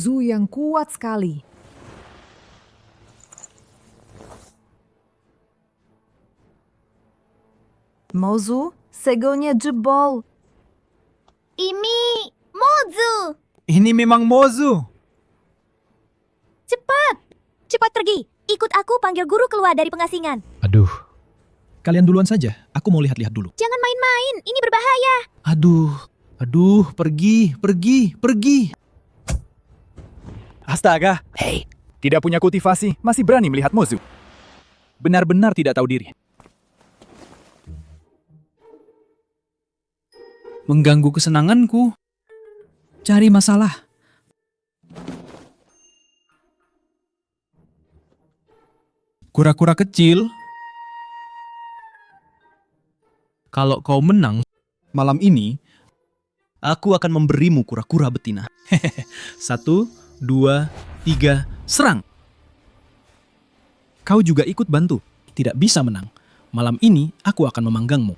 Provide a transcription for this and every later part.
Mozu yang kuat sekali. Mozu, segelnya jebol. Ini Mozu. Ini memang Mozu. Cepat pergi. Ikut aku panggil guru keluar dari pengasingan. Aduh. Kalian duluan saja, aku mau lihat-lihat dulu. Jangan main-main, ini berbahaya. Aduh, pergi. Astaga. Hei, tidak punya kultivasi, masih berani melihat Mozu. Benar-benar tidak tahu diri. Mengganggu kesenanganku. Cari masalah. Kura-kura kecil. Kalau kau menang malam ini, aku akan memberimu kura-kura betina. 1, 2, 3, serang. Kau juga ikut bantu. Tidak bisa menang. Malam ini aku akan memanggangmu.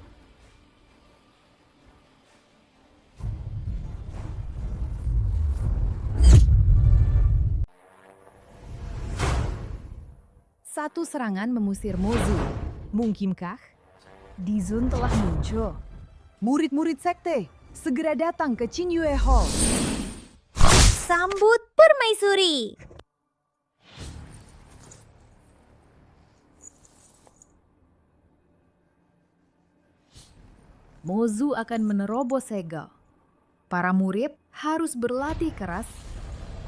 Satu serangan mengusir Mozu. Mungkinkah? Dizun telah muncul. Murid-murid sekte, segera datang ke Qinyue Hall. Sambut permaisuri. Mozu akan menerobos segel. Para murid harus berlatih keras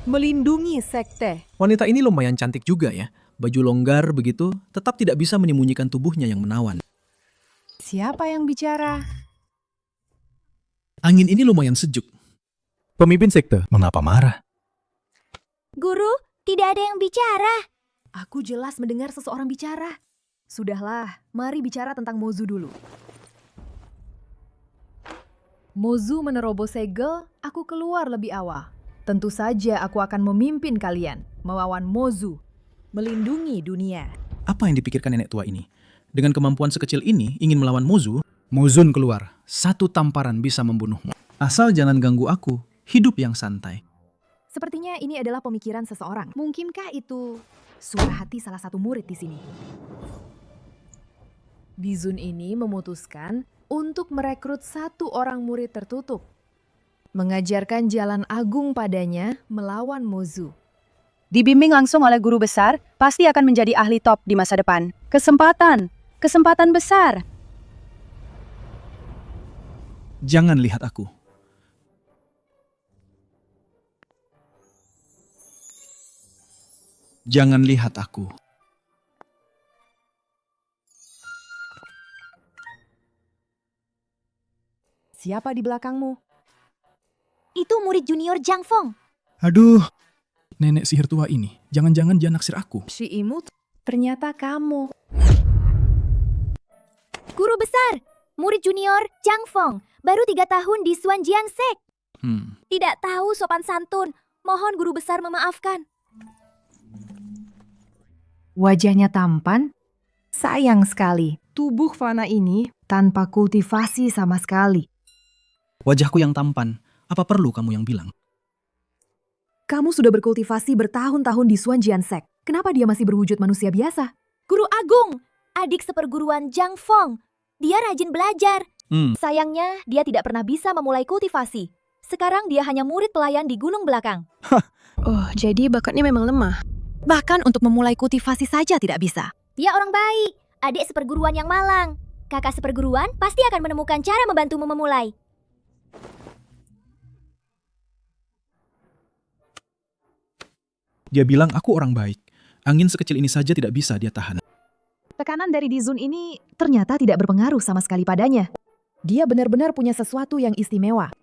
melindungi sekte. Wanita ini lumayan cantik juga ya. Baju longgar begitu, tetap tidak bisa menyembunyikan tubuhnya yang menawan. Siapa yang bicara? Angin ini lumayan sejuk. Pemimpin sekte, mengapa marah? Guru, tidak ada yang bicara. Aku jelas mendengar seseorang bicara. Sudahlah, mari bicara tentang Mozu dulu. Mozu menerobos segel, aku keluar lebih awal. Tentu saja aku akan memimpin kalian melawan Mozu, melindungi dunia. Apa yang dipikirkan nenek tua ini? Dengan kemampuan sekecil ini, ingin melawan Mozu, Mozun keluar. Satu tamparan bisa membunuhmu. Asal jangan ganggu aku, hidup yang santai. Sepertinya ini adalah pemikiran seseorang. Mungkinkah itu suara hati salah satu murid di sini? Dizun ini memutuskan untuk merekrut satu orang murid tertutup. Mengajarkan jalan agung padanya melawan Mozu. Dibimbing langsung oleh guru besar, pasti akan menjadi ahli top di masa depan. Kesempatan besar. Jangan lihat aku. Jangan lihat aku. Siapa di belakangmu? Itu murid junior Jang Fong. Aduh, nenek sihir tua ini. Jangan-jangan dia naksir aku. Si imut, ternyata kamu. Guru besar, murid junior Jang Fong. Baru 3 tahun di Suanjian Sek. Tidak tahu sopan santun. Mohon guru besar memaafkan. Wajahnya tampan, sayang sekali. Tubuh fana ini tanpa kultivasi sama sekali. Wajahku yang tampan, apa perlu kamu yang bilang? Kamu sudah berkultivasi bertahun-tahun di Suanjian Sek. Kenapa dia masih berwujud manusia biasa? Guru Agung, adik seperguruan Jang Fong. Dia rajin belajar. Sayangnya, dia tidak pernah bisa memulai kultivasi. Sekarang dia hanya murid pelayan di gunung belakang. Oh, jadi bakatnya memang lemah. Bahkan untuk memulai kultivasi saja tidak bisa. Dia orang baik, adik seperguruan yang malang. Kakak seperguruan pasti akan menemukan cara membantumu memulai. Dia bilang aku orang baik. Angin sekecil ini saja tidak bisa dia tahan. Tekanan dari Dizun ini ternyata tidak berpengaruh sama sekali padanya. Dia benar-benar punya sesuatu yang istimewa.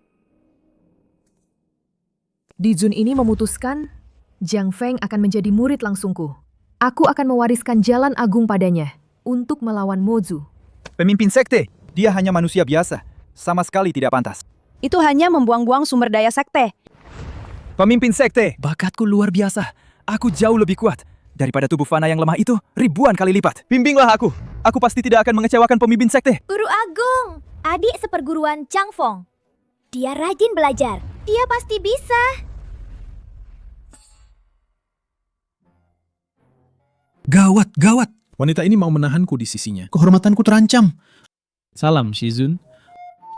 Dizun ini memutuskan Jang Feng akan menjadi murid langsungku. Aku akan mewariskan jalan agung padanya untuk melawan Mozu. Pemimpin sekte, dia hanya manusia biasa. Sama sekali tidak pantas. Itu hanya membuang-buang sumber daya sekte. Pemimpin sekte, bakatku luar biasa. Aku jauh lebih kuat. Daripada tubuh fana yang lemah itu, ribuan kali lipat. Bimbinglah aku. Aku pasti tidak akan mengecewakan pemimpin sekte. Guru Agung, adik seperguruan Jang Fong. Dia rajin belajar. Dia pasti bisa. Gawat, gawat. Wanita ini mau menahanku di sisinya. Kehormatanku terancam. Salam, Shizun.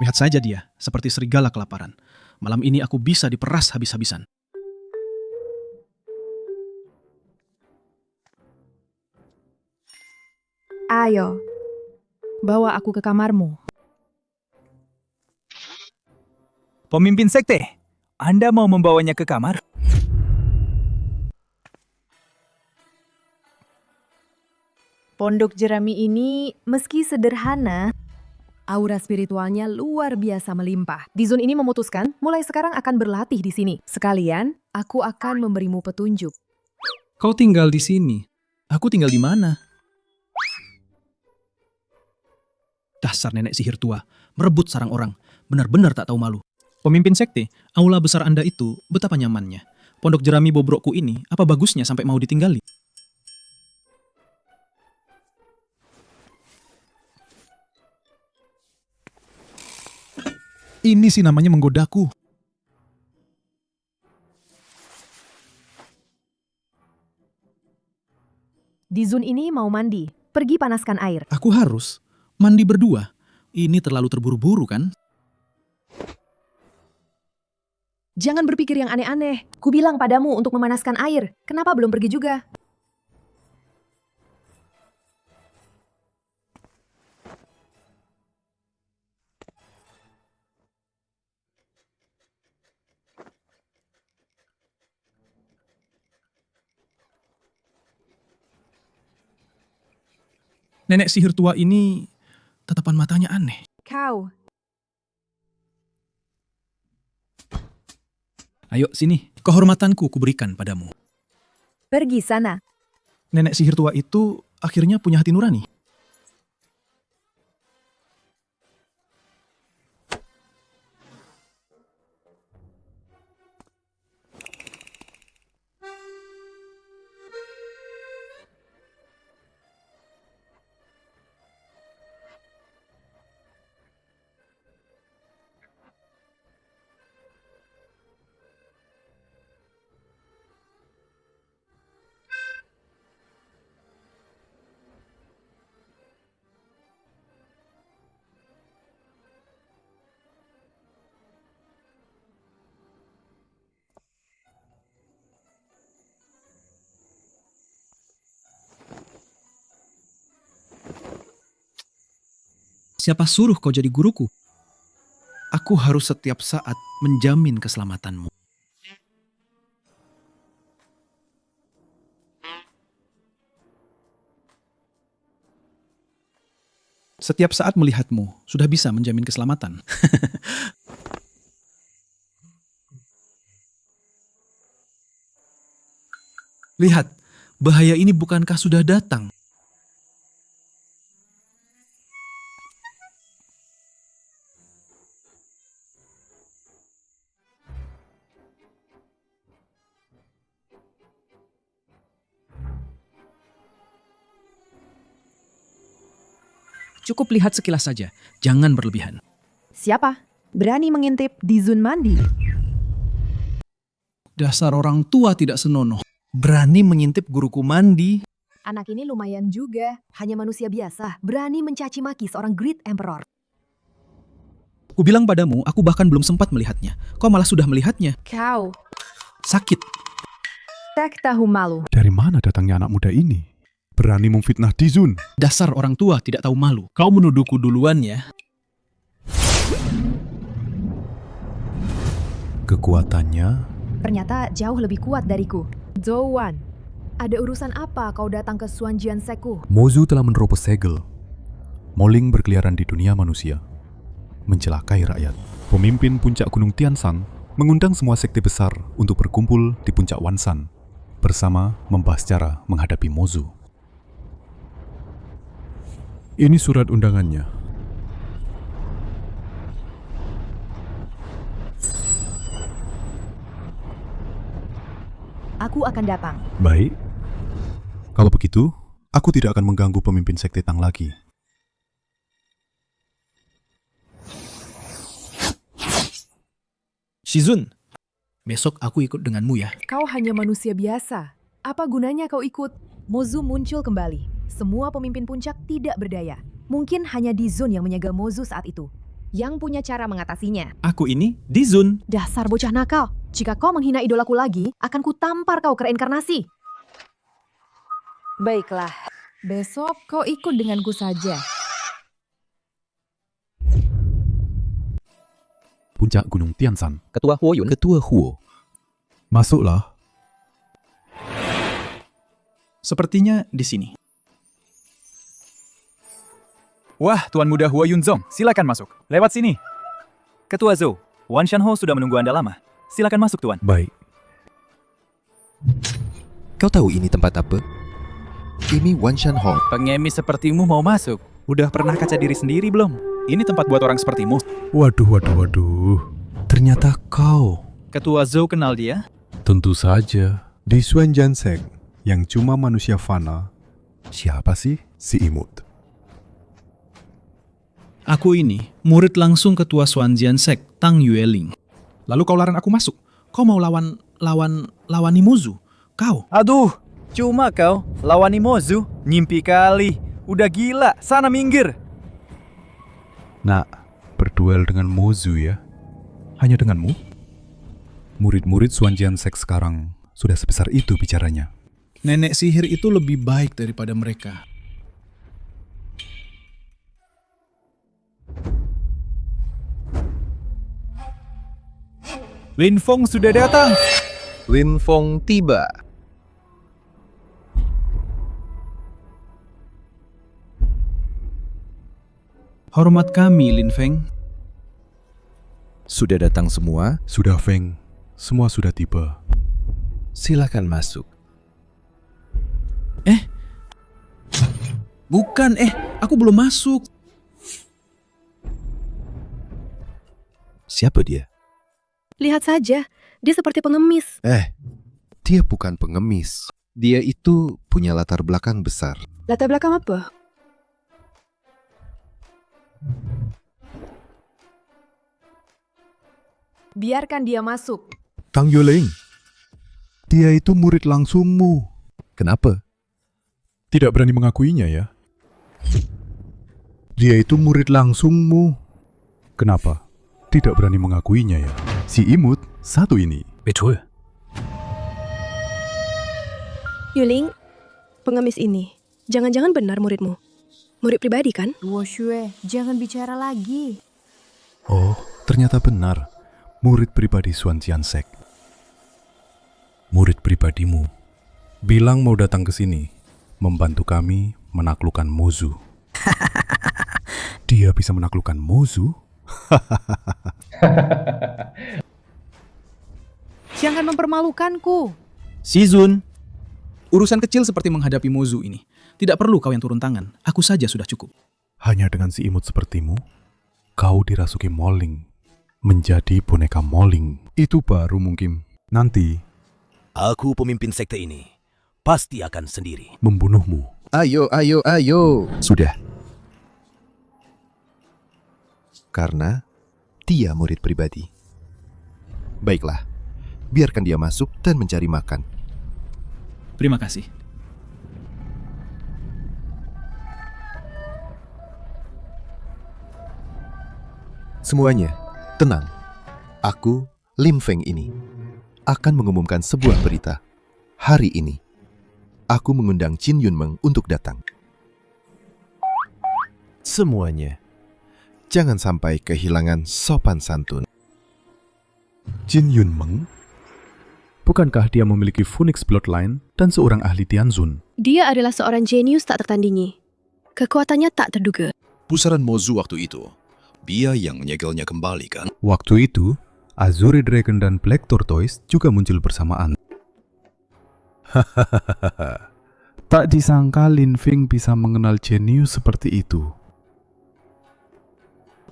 Lihat saja dia, seperti serigala kelaparan. Malam ini aku bisa diperas habis-habisan. Ayo, bawa aku ke kamarmu. Pemimpin sekte, Anda mau membawanya ke kamar? Pondok jerami ini, meski sederhana, aura spiritualnya luar biasa melimpah. Dizun ini memutuskan mulai sekarang akan berlatih di sini. Sekalian, aku akan memberimu petunjuk. Kau tinggal di sini. Aku tinggal di mana? Dasar nenek sihir tua, merebut sarang orang. Benar-benar tak tahu malu. Pemimpin sekte, aula besar Anda itu betapa nyamannya. Pondok jerami bobrokku ini, apa bagusnya sampai mau ditinggali? Ini sih namanya menggodaku. Dizun ini mau mandi. Pergi panaskan air. Aku harus mandi berdua. Ini terlalu terburu-buru kan? Jangan berpikir yang aneh-aneh. Ku bilang padamu untuk memanaskan air. Kenapa belum pergi juga? Nenek sihir tua ini, tatapan matanya aneh. Kau. Ayo sini, kehormatanku kuberikan padamu. Pergi sana. Nenek sihir tua itu akhirnya punya hati nurani. Siapa suruh kau jadi guruku? Aku harus setiap saat menjamin keselamatanmu. Setiap saat melihatmu, sudah bisa menjamin keselamatan. Lihat, bahaya ini bukankah sudah datang? Cukup lihat sekilas saja, jangan berlebihan. Siapa? Berani mengintip Dizun mandi? Dasar orang tua tidak senonoh. Berani mengintip guruku mandi. Anak ini lumayan juga. Hanya manusia biasa. Berani mencaci maki seorang Great Emperor. Ku bilang padamu, aku bahkan belum sempat melihatnya. Kau malah sudah melihatnya. Kau. Sakit. Tak tahu malu. Dari mana datangnya anak muda ini? Berani memfitnah Dizun. Dasar orang tua tidak tahu malu. Kau menuduhku duluan ya. Kekuatannya Ternyata jauh lebih kuat dariku. Zouwan, ada urusan apa kau datang ke Xuanjian Seku? Mozu telah menerobos segel. Moling berkeliaran di dunia manusia, mencelakai rakyat. Pemimpin puncak Gunung Tianshan mengundang semua sekte besar untuk berkumpul di puncak Wanshan bersama membahas cara menghadapi Mozu. Ini surat undangannya. Aku akan datang. Baik. Kalau begitu, aku tidak akan mengganggu pemimpin sekte Tang lagi. Shizun, besok aku ikut denganmu ya. Kau hanya manusia biasa. Apa gunanya kau ikut? Mozu muncul kembali. Semua pemimpin puncak tidak berdaya. Mungkin hanya Dizun yang menyegel Mozu saat itu. Yang punya cara mengatasinya. Aku ini Dizun. Dasar bocah nakal. Jika kau menghina idolaku lagi, akan kutampar kau ke reinkarnasi. Baiklah. Besok kau ikut denganku saja. Puncak Gunung Tianshan. Ketua Huo Yun. Ketua Huo. Masuklah. Sepertinya di sini. Wah, Tuan Muda Huo Yunzong, silakan masuk. Lewat sini. Ketua Zhou, Wan Shanho sudah menunggu Anda lama. Silakan masuk, Tuan. Baik. Kau tahu ini tempat apa? Ini Wan Shanho. Pengemis sepertimu mau masuk. Udah pernah kaca diri sendiri belum? Ini tempat buat orang sepertimu. Waduh. Ternyata kau. Ketua Zhou kenal dia? Tentu saja. Di Xuan Jansek, yang cuma manusia fana. Siapa sih? Si Imut. Aku ini murid langsung ketua Xuanjian Sek, Tang Yueling. Lalu kau larang aku masuk. Kau mau lawan Mozu? Kau? Aduh, cuma kau lawan Mozu. Nyimpi kali. Udah gila, sana minggir. Nak, berduel dengan Mozu ya? Hanya denganmu? Murid-murid Xuanjian Sek sekarang sudah sebesar itu bicaranya. Nenek sihir itu lebih baik daripada mereka. Lin Feng sudah datang. Lin Feng tiba. Hormat kami, Lin Feng. Sudah datang semua? Sudah, Feng. Semua sudah tiba. Silakan masuk. Bukan, aku belum masuk. Siapa dia? Lihat saja, dia seperti pengemis. Dia bukan pengemis. Dia itu punya latar belakang besar. Latar belakang apa? Biarkan dia masuk. Tang Yueling. Dia itu murid langsungmu. Kenapa? Tidak berani mengakuinya ya? Dia itu murid langsungmu. Kenapa? Tidak berani mengakuinya ya? Si Imut satu ini. Betul. Yuling, pengemis ini, jangan-jangan benar muridmu? Murid pribadi kan? Luo Xue, jangan bicara lagi. Oh, ternyata benar. Murid pribadi Xuanjian Sek. Murid pribadimu. Bilang mau datang ke sini, membantu kami menaklukkan Mozu. Dia bisa menaklukkan Mozu? Jangan mempermalukanku. Sizun, urusan kecil seperti menghadapi Mozu ini. Tidak perlu kau yang turun tangan. Aku saja sudah cukup. Hanya dengan si Imut sepertimu, kau dirasuki Moling. Menjadi boneka Moling. Itu baru mungkin. Nanti, aku pemimpin sekte ini. Pasti akan sendiri. membunuhmu. Ayo. Sudah. Karena dia murid pribadi. Baiklah, biarkan dia masuk dan mencari makan. Terima kasih. Semuanya, tenang. Aku, Lim Feng ini, akan mengumumkan sebuah berita. Hari ini, aku mengundang Qin Yunmeng untuk datang. Semuanya, jangan sampai kehilangan sopan santun. Qin Yunmeng? Bukankah dia memiliki Phoenix Bloodline dan seorang ahli Tianzun? Dia adalah seorang jenius tak tertandingi. Kekuatannya tak terduga. Pusaran Mozu waktu itu, dia yang menyegelnya kembali kan? Waktu itu, Azure Dragon dan Black Tortoise juga muncul bersamaan. Hahaha. Tak disangka Lin Feng bisa mengenal jenius seperti itu.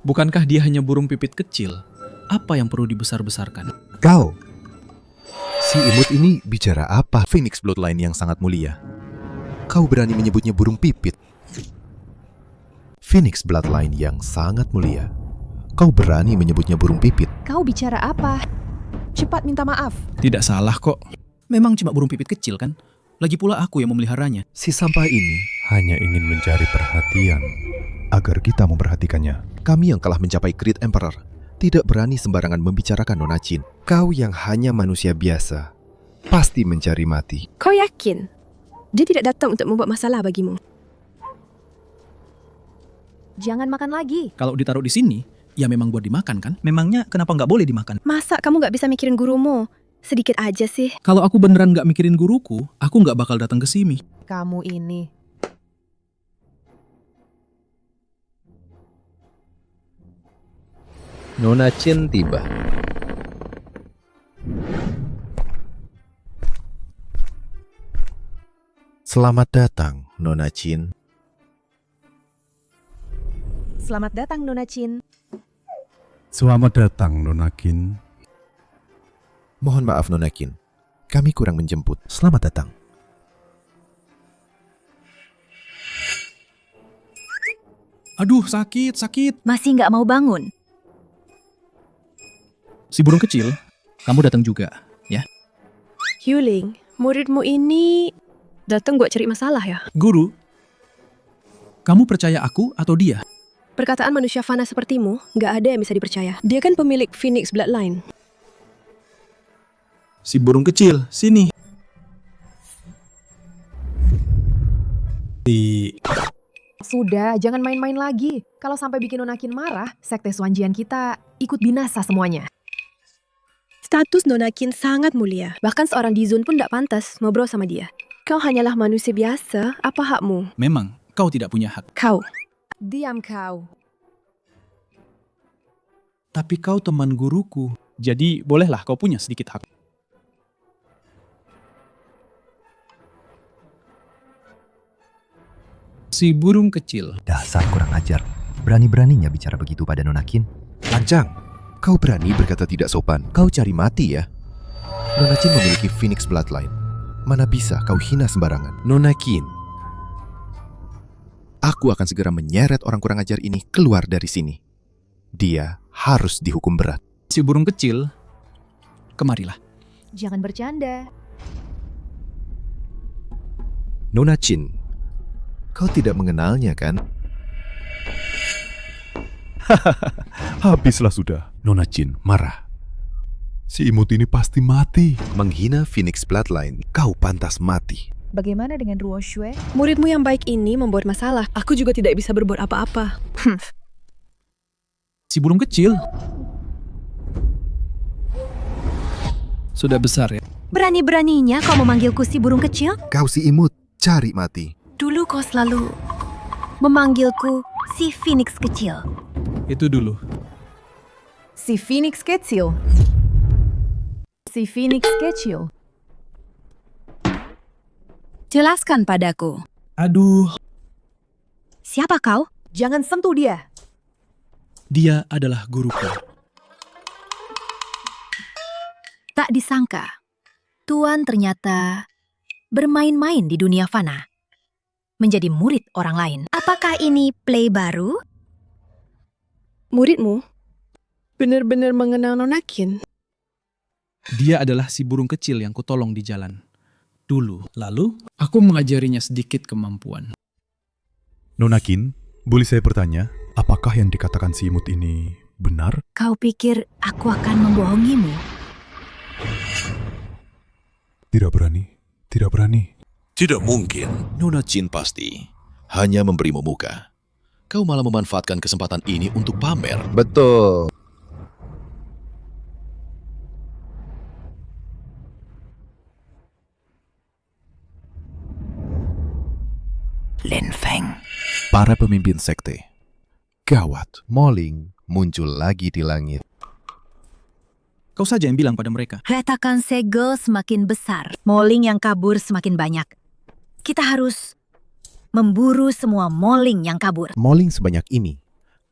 Bukankah dia hanya burung pipit kecil? Apa yang perlu dibesar-besarkan? Kau, si Imut ini bicara apa? Phoenix Bloodline yang sangat mulia. Kau berani menyebutnya burung pipit? Phoenix Bloodline yang sangat mulia. Kau berani menyebutnya burung pipit? Kau bicara apa? Cepat minta maaf. Tidak salah kok. Memang cuma burung pipit kecil kan? Lagi pula aku yang memeliharanya. Si sampah ini hanya ingin mencari perhatian agar kita memperhatikannya. Kami yang telah mencapai Great Emperor tidak berani sembarangan membicarakan Nona Chin. Kau yang hanya manusia biasa pasti mencari mati. Kau yakin? Dia tidak datang untuk membuat masalah bagimu. Jangan makan lagi. Kalau ditaruh di sini, ya memang buat dimakan kan? Memangnya kenapa nggak boleh dimakan? Masa kamu nggak bisa mikirin gurumu? Sedikit aja sih. Kalau aku beneran nggak mikirin guruku, aku nggak bakal datang ke sini. Kamu ini. Nona Chin tiba. Selamat datang, Nona Chin. Selamat datang, Nona Chin. Selamat datang, Nona Chin. Mohon maaf, Nona Chin. Kami kurang menjemput. Selamat datang. Aduh, sakit. Masih nggak mau bangun? Si burung kecil, kamu datang juga, ya? Yuling, muridmu ini datang buat cari masalah ya? Guru, kamu percaya aku atau dia? Perkataan manusia fana sepertimu, nggak ada yang bisa dipercaya. Dia kan pemilik Phoenix Bloodline. Si burung kecil, sini. Sudah, jangan main-main lagi. Kalau sampai bikin Nona Chin marah, sekte Swanjian kita ikut binasa semuanya. Status Nona Chin sangat mulia. Bahkan seorang Dizun pun tidak pantas ngobrol sama dia. Kau hanyalah manusia biasa, apa hakmu? Memang, kau tidak punya hak. Kau. Diam kau. Tapi kau teman guruku, jadi bolehlah kau punya sedikit hak. Si burung kecil. Dasar kurang ajar. Berani-beraninya bicara begitu pada Nona Chin. Lancang, kau berani berkata tidak sopan. Kau cari mati ya? Nona Chin memiliki Phoenix Bloodline. Mana bisa kau hina sembarangan. Nona Chin, aku akan segera menyeret orang kurang ajar ini keluar dari sini. Dia harus dihukum berat. Si burung kecil, kemarilah. Jangan bercanda. Nona Chin, kau tidak mengenalnya kan? Habislah sudah. Nona Chin marah. Si imut ini pasti mati. Menghina Phoenix Bloodline, kau pantas mati. Bagaimana dengan Ruo Xue? Muridmu yang baik ini membuat masalah. Aku juga tidak bisa berbuat apa-apa. Si burung kecil. Sudah besar ya. Berani-beraninya kau memanggilku si burung kecil? Kau si imut, cari mati. Dulu kau selalu memanggilku si Phoenix kecil. Itu dulu. Si Phoenix kecil. Si Phoenix kecil. Jelaskan padaku. Aduh, Siapa kau? Jangan sentuh dia. dia adalah guruku. Tak disangka, Tuan ternyata bermain-main di dunia fana. Menjadi murid orang lain. Apakah ini play baru? Muridmu benar-benar mengenal Nona Chin. Dia adalah si burung kecil yang kutolong di jalan. Dulu. Lalu, aku mengajarinya sedikit kemampuan. Nona Chin, boleh saya bertanya, apakah yang dikatakan si imut ini benar? Kau pikir aku akan membohongimu? Tidak berani. Tidak mungkin. Nona Chin pasti hanya memberimu muka. Kau malah memanfaatkan kesempatan ini untuk pamer. Betul. Lin Feng. Para pemimpin sekte. Gawat, Moling muncul lagi di langit. Kau saja yang bilang pada mereka. Retakan segel semakin besar, moling yang kabur semakin banyak. Kita harus memburu semua moling yang kabur. Moling sebanyak ini.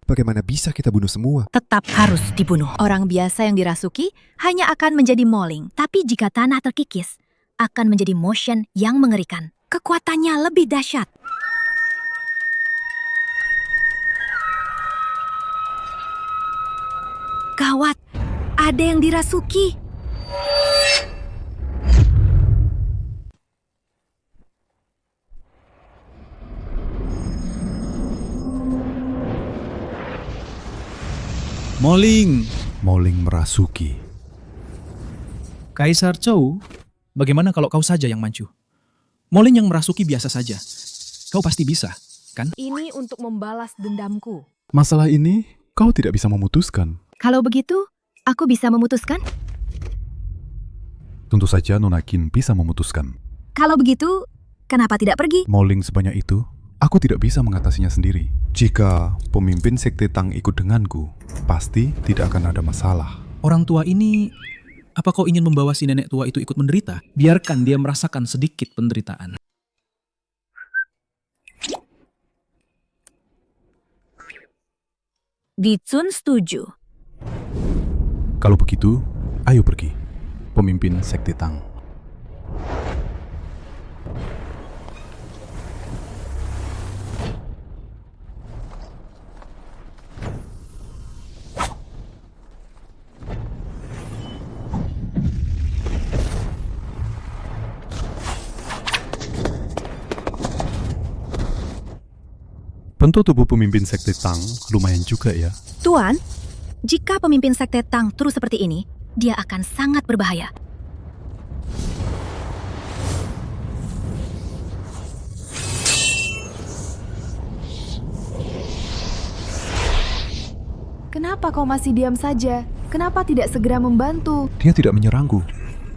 Bagaimana bisa kita bunuh semua? Tetap harus dibunuh. Orang biasa yang dirasuki hanya akan menjadi moling. Tapi jika tanah terkikis, akan menjadi motion yang mengerikan. Kekuatannya lebih dahsyat. Gawat, ada yang dirasuki. Moling. Moling merasuki. Kaisar Chou, bagaimana kalau kau saja yang maju? Moling yang merasuki biasa saja. Kau pasti bisa, kan? Ini untuk membalas dendamku. Masalah ini kau tidak bisa memutuskan. Kalau begitu, aku bisa memutuskan? Tentu saja Nona Qin bisa memutuskan. Kalau begitu, kenapa tidak pergi? Moling sebanyak itu, aku tidak bisa mengatasinya sendiri. Jika pemimpin sekte Tang ikut denganku, pasti tidak akan ada masalah. Orang tua ini, apa kau ingin membawa si nenek tua itu ikut menderita? Biarkan dia merasakan sedikit penderitaan. Ditsun setuju. Kalau begitu, ayo pergi. Pemimpin sekte Tang. Bentuk tubuh pemimpin sekte Tang lumayan juga ya. Tuan, jika pemimpin sekte Tang terus seperti ini, dia akan sangat berbahaya. Kenapa kau masih diam saja? Kenapa tidak segera membantu? Dia tidak menyerangku.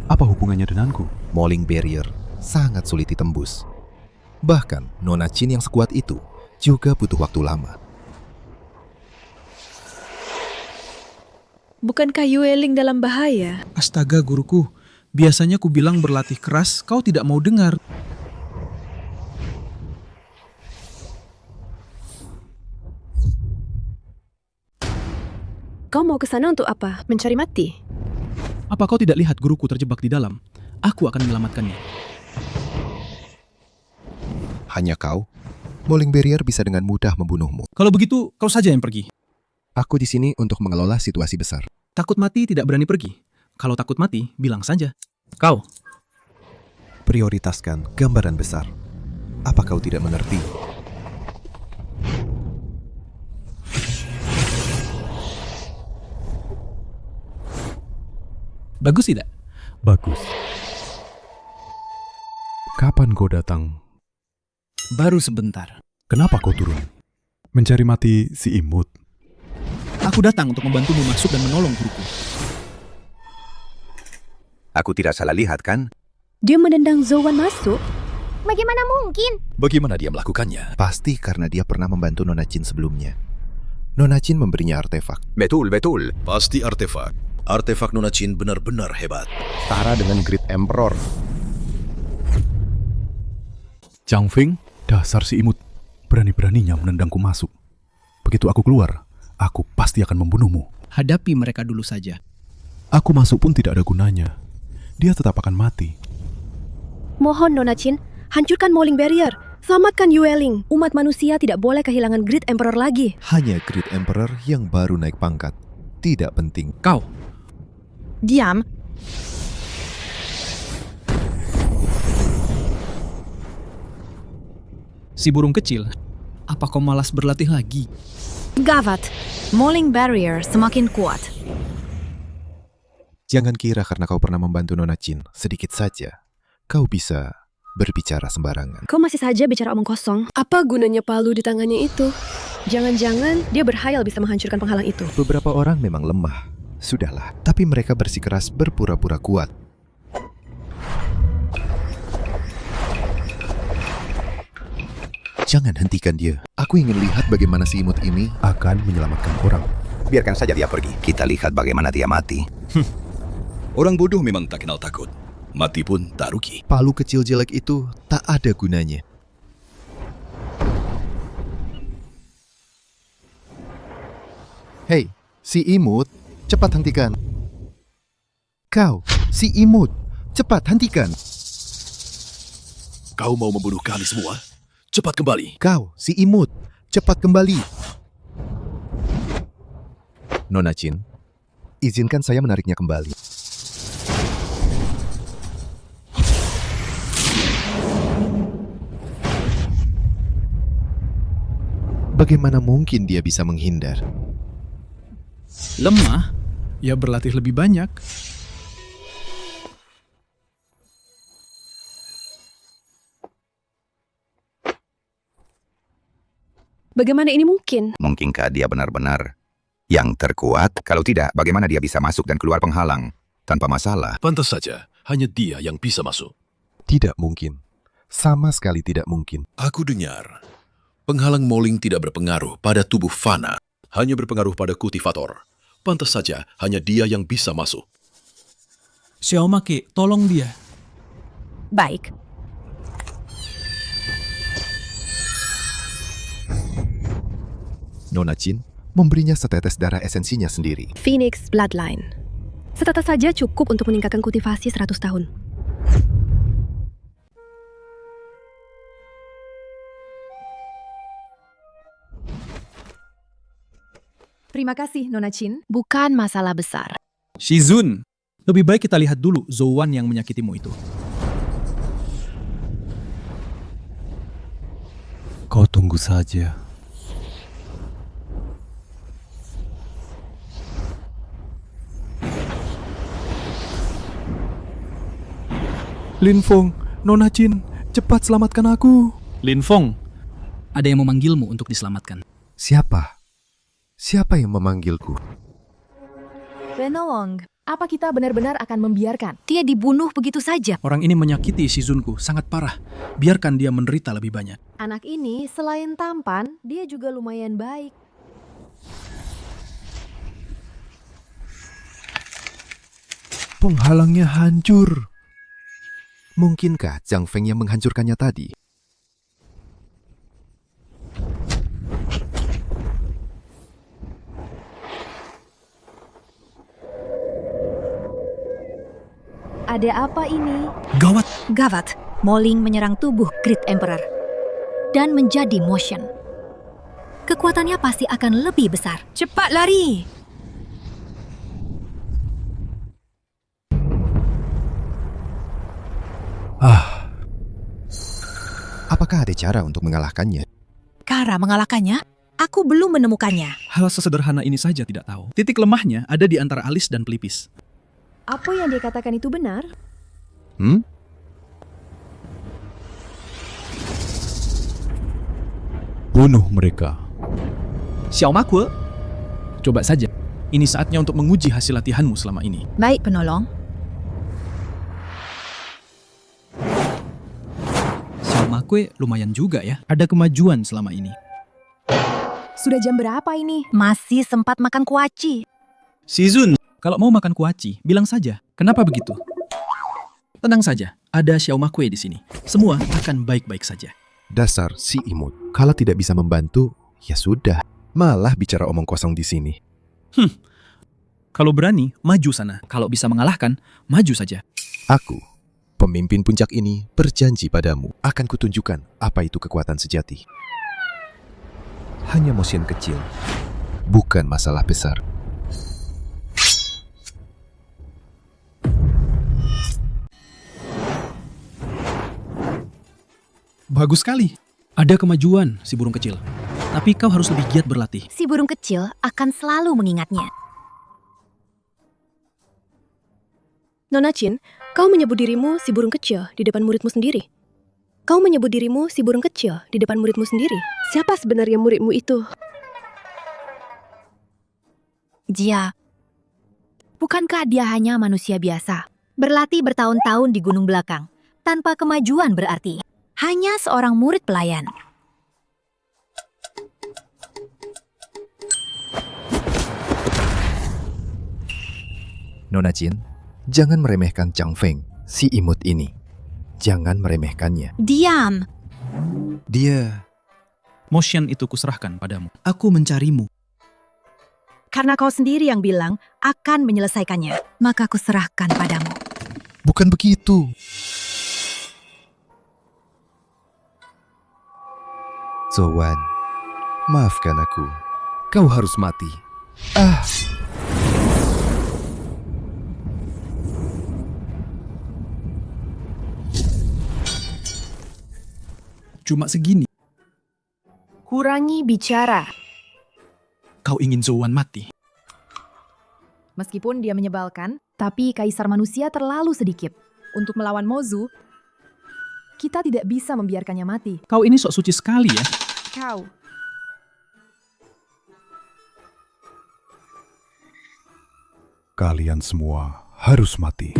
Apa hubungannya denganku? Moling barrier sangat sulit ditembus. Bahkan Nona Qin yang sekuat itu juga butuh waktu lama. Bukankah Yueling dalam bahaya? Astaga guruku, biasanya ku bilang berlatih keras, kau tidak mau dengar. Kau mau ke sana untuk apa? Mencari mati? Apa kau tidak lihat guruku terjebak di dalam? Aku akan menyelamatkannya. Hanya kau, Moling barrier bisa dengan mudah membunuhmu. Kalau begitu, kau saja yang pergi. Aku di sini untuk mengelola situasi besar. Takut mati tidak berani pergi. Kalau takut mati, bilang saja. Kau. Prioritaskan gambaran besar. Apa kau tidak mengerti? Bagus tidak? Bagus. Kapan kau datang? Baru sebentar. Kenapa kau turun? Mencari mati si imut. Aku datang untuk membantumu masuk dan menolong guruku. Aku tidak salah lihat, kan? Dia menendang Zhou Wan masuk? Bagaimana mungkin? Bagaimana dia melakukannya? Pasti karena dia pernah membantu Nona Qin sebelumnya. Nona Qin memberinya artefak. Betul, betul. Pasti artefak. Artefak Nona Qin benar-benar hebat. Setara dengan Great Emperor. Zhang Feng, dasar si imut. Berani-beraninya menendangku masuk. Begitu aku keluar, aku pasti akan membunuhmu. Hadapi mereka dulu saja. Aku masuk pun tidak ada gunanya. Dia tetap akan mati. Mohon Nona Qin, hancurkan Moling barrier. Selamatkan Yueling. Umat manusia tidak boleh kehilangan Great Emperor lagi. Hanya Great Emperor yang baru naik pangkat. Tidak penting. Kau. Diam. Si burung kecil, apa kau malas berlatih lagi? Gawat, Moling barrier semakin kuat. Jangan kira karena kau pernah membantu Nona Qin sedikit saja, kau bisa berbicara sembarangan. Kau masih saja bicara omong kosong. Apa gunanya palu di tangannya itu? Jangan-jangan dia berhayal bisa menghancurkan penghalang itu. Beberapa orang memang lemah. Sudahlah, tapi mereka bersikeras berpura-pura kuat. Jangan hentikan dia. Aku ingin lihat bagaimana si imut ini akan menyelamatkan orang. Biarkan saja dia pergi. Kita lihat bagaimana dia mati. Orang bodoh memang tak kenal takut. Mati pun tak rugi. Palu kecil jelek itu tak ada gunanya. Hei, si imut, cepat hentikan. Kau, si imut, cepat hentikan. Kau mau membunuh kami semua? Cepat kembali. Kau, si imut, cepat kembali. Nona Qin, izinkan saya menariknya kembali. Bagaimana mungkin dia bisa menghindar? Lemah? Ya berlatih lebih banyak. Bagaimana ini mungkin? Mungkinkah dia benar-benar yang terkuat? Kalau tidak, bagaimana dia bisa masuk dan keluar penghalang tanpa masalah? Pantas saja, hanya dia yang bisa masuk. Tidak mungkin. Sama sekali tidak mungkin. Aku dengar, penghalang Moling tidak berpengaruh pada tubuh Fana, hanya berpengaruh pada kultivator. Pantas saja, hanya dia yang bisa masuk. Xiaomake, tolong dia. Baik. Nona Jin memberinya setetes darah esensinya sendiri. Phoenix Bloodline. Setetes saja cukup untuk meningkatkan kultivasi 100 tahun. Terima kasih, Nona Chin. Bukan masalah besar. Shizun, lebih baik kita lihat dulu Zouwan yang menyakitimu itu. Kau tunggu saja. Lin Feng, Nona Jin, cepat selamatkan aku. Lin Feng, ada yang memanggilmu untuk diselamatkan. Siapa? Siapa yang memanggilku? Benowong, apa kita benar-benar akan membiarkan? Dia dibunuh begitu saja. Orang ini menyakiti Shizunku sangat parah. Biarkan dia menderita lebih banyak. Anak ini selain tampan, dia juga lumayan baik. Penghalangnya hancur. Mungkinkah Zhang Feng yang menghancurkannya tadi? Ada apa ini? Gawat! Gawat, Moling menyerang tubuh Great Emperor dan menjadi motion. Kekuatannya pasti akan lebih besar. Cepat lari! Apakah ada cara untuk mengalahkannya? Cara mengalahkannya? Aku belum menemukannya. Hal sesederhana ini saja tidak tahu. Titik lemahnya ada di antara alis dan pelipis. Apa yang dia katakan itu benar? Bunuh mereka. Xiaomake, coba saja. Ini saatnya untuk menguji hasil latihanmu selama ini. Baik, penolong. Xiaomake lumayan juga ya. Ada kemajuan selama ini. Sudah jam berapa ini? Masih sempat makan kuaci. Shizun, kalau mau makan kuaci, bilang saja. Kenapa begitu? Tenang saja, ada Xiaomake di sini. Semua akan baik-baik saja. Dasar si imut. Kalau tidak bisa membantu, ya sudah. Malah bicara omong kosong di sini. Kalau berani, maju sana. Kalau bisa mengalahkan, maju saja. Aku, pemimpin puncak ini, berjanji padamu. Akan kutunjukkan apa itu kekuatan sejati. Hanya motion kecil, bukan masalah besar. Bagus sekali. Ada kemajuan, si burung kecil. Tapi kau harus lebih giat berlatih. Si burung kecil akan selalu mengingatnya. Nona Chin, kau menyebut dirimu si burung kecil di depan muridmu sendiri. Kau menyebut dirimu si burung kecil di depan muridmu sendiri. Siapa sebenarnya muridmu itu? Jia. Bukankah dia hanya manusia biasa? Berlatih bertahun-tahun di gunung belakang. Tanpa kemajuan berarti. Hanya seorang murid pelayan. Nona Jin, jangan meremehkan Zhang Feng, si imut ini. Jangan meremehkannya. Diam. Dia... Motion itu kuserahkan padamu. Aku mencarimu. Karena kau sendiri yang bilang akan menyelesaikannya. Maka kuserahkan padamu. Bukan begitu. Zouwan, maafkan aku. Kau harus mati. Cuma segini. Kurangi bicara. Kau ingin Zouwan mati. Meskipun dia menyebalkan, tapi kaisar manusia terlalu sedikit. Untuk melawan Mozu, kita tidak bisa membiarkannya mati. Kau ini sok suci sekali ya. Kau. Kalian semua harus mati.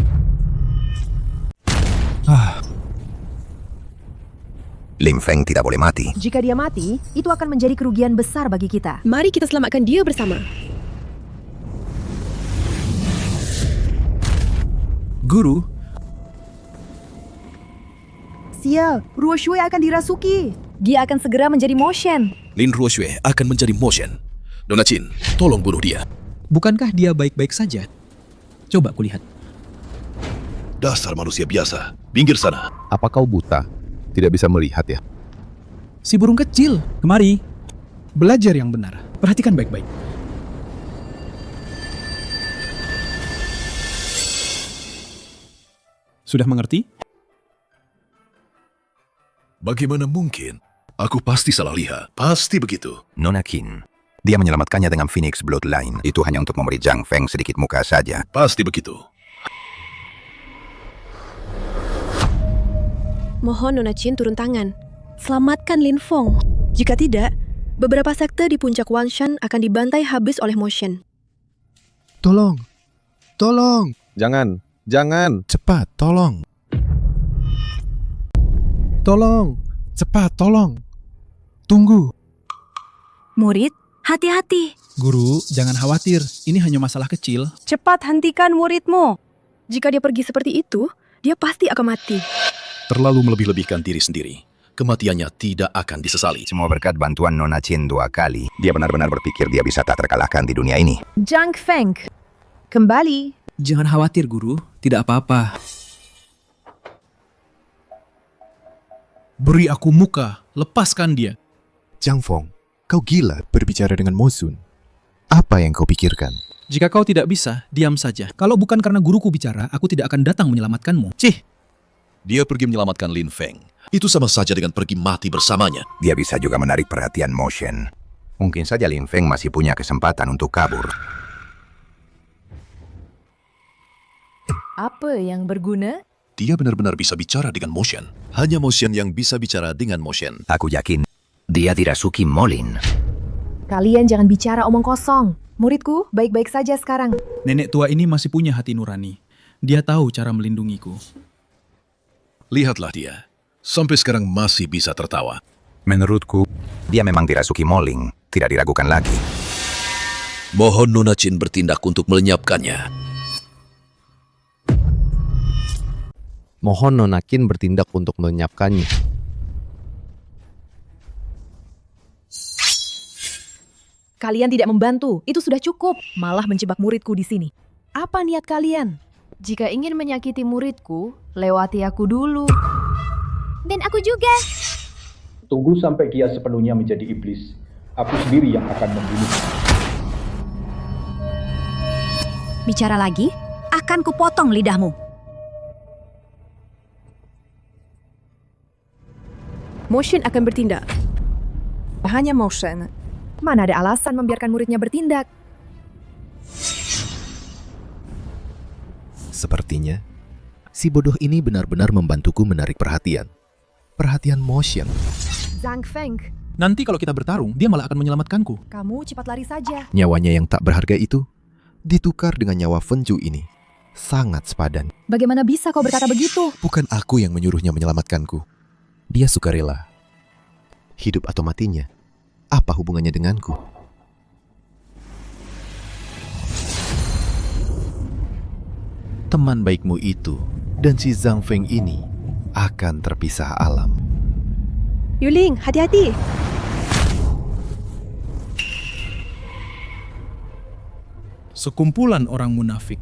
Lim Feng tidak boleh mati. Jika dia mati, itu akan menjadi kerugian besar bagi kita. Mari kita selamatkan dia bersama. Guru, Sial, Ruo Shui akan dirasuki. Dia akan segera menjadi motion. Lin Ruoxue akan menjadi motion. Nona Qin, tolong bunuh dia. bukankah dia baik-baik saja? Coba kulihat. Dasar manusia biasa. Minggir sana. Apa kau buta? Tidak bisa melihat ya? Si burung kecil, kemari. Belajar yang benar. Perhatikan baik-baik. Sudah mengerti? Bagaimana mungkin? Aku pasti salah lihat. Pasti begitu. Nona Qin. Dia menyelamatkannya dengan Phoenix Bloodline. Itu hanya untuk memberi Zhang Feng sedikit muka saja. Pasti begitu. Mohon Nona Qin turun tangan. Selamatkan Lin Feng. Jika tidak, beberapa sekte di puncak Wanshan akan dibantai habis oleh Motion. Tolong. Tolong. Jangan. Jangan. Cepat, tolong. Tolong. Cepat, tolong. Tunggu. Murid, hati-hati. Guru, jangan khawatir. Ini hanya masalah kecil. Cepat hentikan muridmu. Jika dia pergi seperti itu, dia pasti akan mati. Terlalu melebih-lebihkan diri sendiri. Kematiannya tidak akan disesali. Semua berkat bantuan Nona Qin 2 kali. Dia benar-benar berpikir dia bisa tak terkalahkan di dunia ini. Zhang Feng, kembali. Jangan khawatir, Guru. Tidak apa-apa. Beri aku muka. Lepaskan dia. Zhang Feng, kau gila berbicara dengan Mosun. Apa yang kau pikirkan? Jika kau tidak bisa, diam saja. Kalau bukan karena guruku bicara, aku tidak akan datang menyelamatkanmu. Cih! Dia pergi menyelamatkan Lin Feng. Itu sama saja dengan pergi mati bersamanya. Dia bisa juga menarik perhatian Motion. Mungkin saja Lin Feng masih punya kesempatan untuk kabur. Apa yang berguna? Dia benar-benar bisa bicara dengan Motion. Hanya Motion yang bisa bicara dengan Motion. Aku yakin dia tidak suki Molin. Kalian jangan bicara omong kosong. Muridku baik-baik saja sekarang. Nenek tua ini masih punya hati nurani. Dia tahu cara melindungiku. Lihatlah dia. Sampai sekarang masih bisa tertawa. Menurutku, dia memang dirasuki Moling. Tidak diragukan lagi. Mohon Nona Qin bertindak untuk melenyapkannya. Mohon Nona Qin bertindak untuk melenyapkannya. Kalian tidak membantu, itu sudah cukup. Malah menjebak muridku di sini. Apa niat kalian? Jika ingin menyakiti muridku, lewati aku dulu. Dan aku juga. Tunggu sampai dia sepenuhnya menjadi iblis. Aku sendiri yang akan membunuhnya. Bicara lagi, akan kupotong lidahmu. Motion akan bertindak. Hanya Motion. Mana ada alasan membiarkan muridnya bertindak? Sepertinya, si bodoh ini benar-benar membantuku menarik perhatian. Perhatian Motion. Zhang Feng, Nanti kalau kita bertarung, dia malah akan menyelamatkanku. kamu cepat lari saja. Nyawanya yang tak berharga itu ditukar dengan nyawa Fenju ini. Sangat sepadan. Bagaimana bisa kau berkata begitu? Bukan aku yang menyuruhnya menyelamatkanku. Dia sukarela. Hidup atau matinya, apa hubungannya denganku? Teman baikmu itu dan si Zhang Feng ini akan terpisah alam. Yuling, hati-hati. Sekumpulan orang munafik.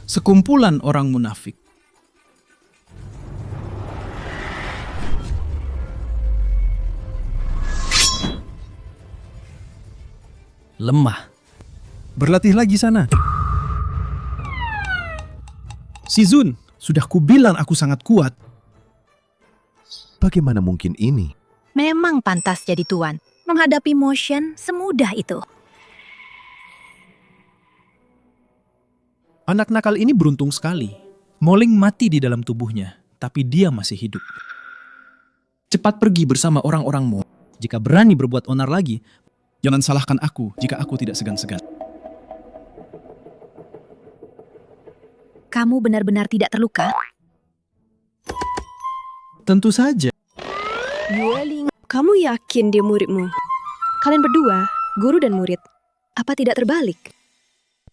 Sekumpulan orang munafik. Lemah. Berlatih lagi sana. Si Zun, sudah kubilang aku sangat kuat. Bagaimana mungkin ini? memang pantas jadi tuan. Menghadapi motion semudah itu. Anak nakal ini beruntung sekali. Moling mati di dalam tubuhnya, tapi dia masih hidup. Cepat pergi bersama orang-orangmu. Jika berani berbuat onar lagi, jangan salahkan aku jika aku tidak segan-segan. Kamu benar-benar tidak terluka? Tentu saja. Yueling, kamu yakin dia muridmu? Kalian berdua, guru dan murid. Apa tidak terbalik?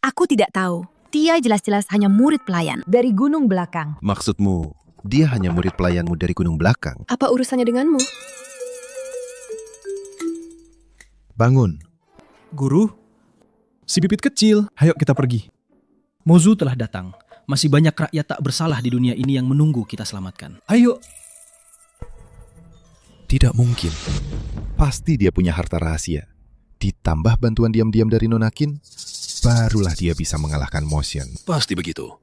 Aku tidak tahu. Dia jelas-jelas hanya murid pelayan. Dari gunung belakang. Maksudmu, dia hanya murid pelayanmu dari gunung belakang? Apa urusannya denganmu? Bangun. Guru, si pipit kecil, ayo kita pergi. Mozu telah datang. Masih banyak rakyat tak bersalah di dunia ini yang menunggu kita selamatkan. Ayo. Tidak mungkin. Pasti dia punya harta rahasia. Ditambah bantuan diam-diam dari Nonakin, barulah dia bisa mengalahkan Motion. Pasti begitu.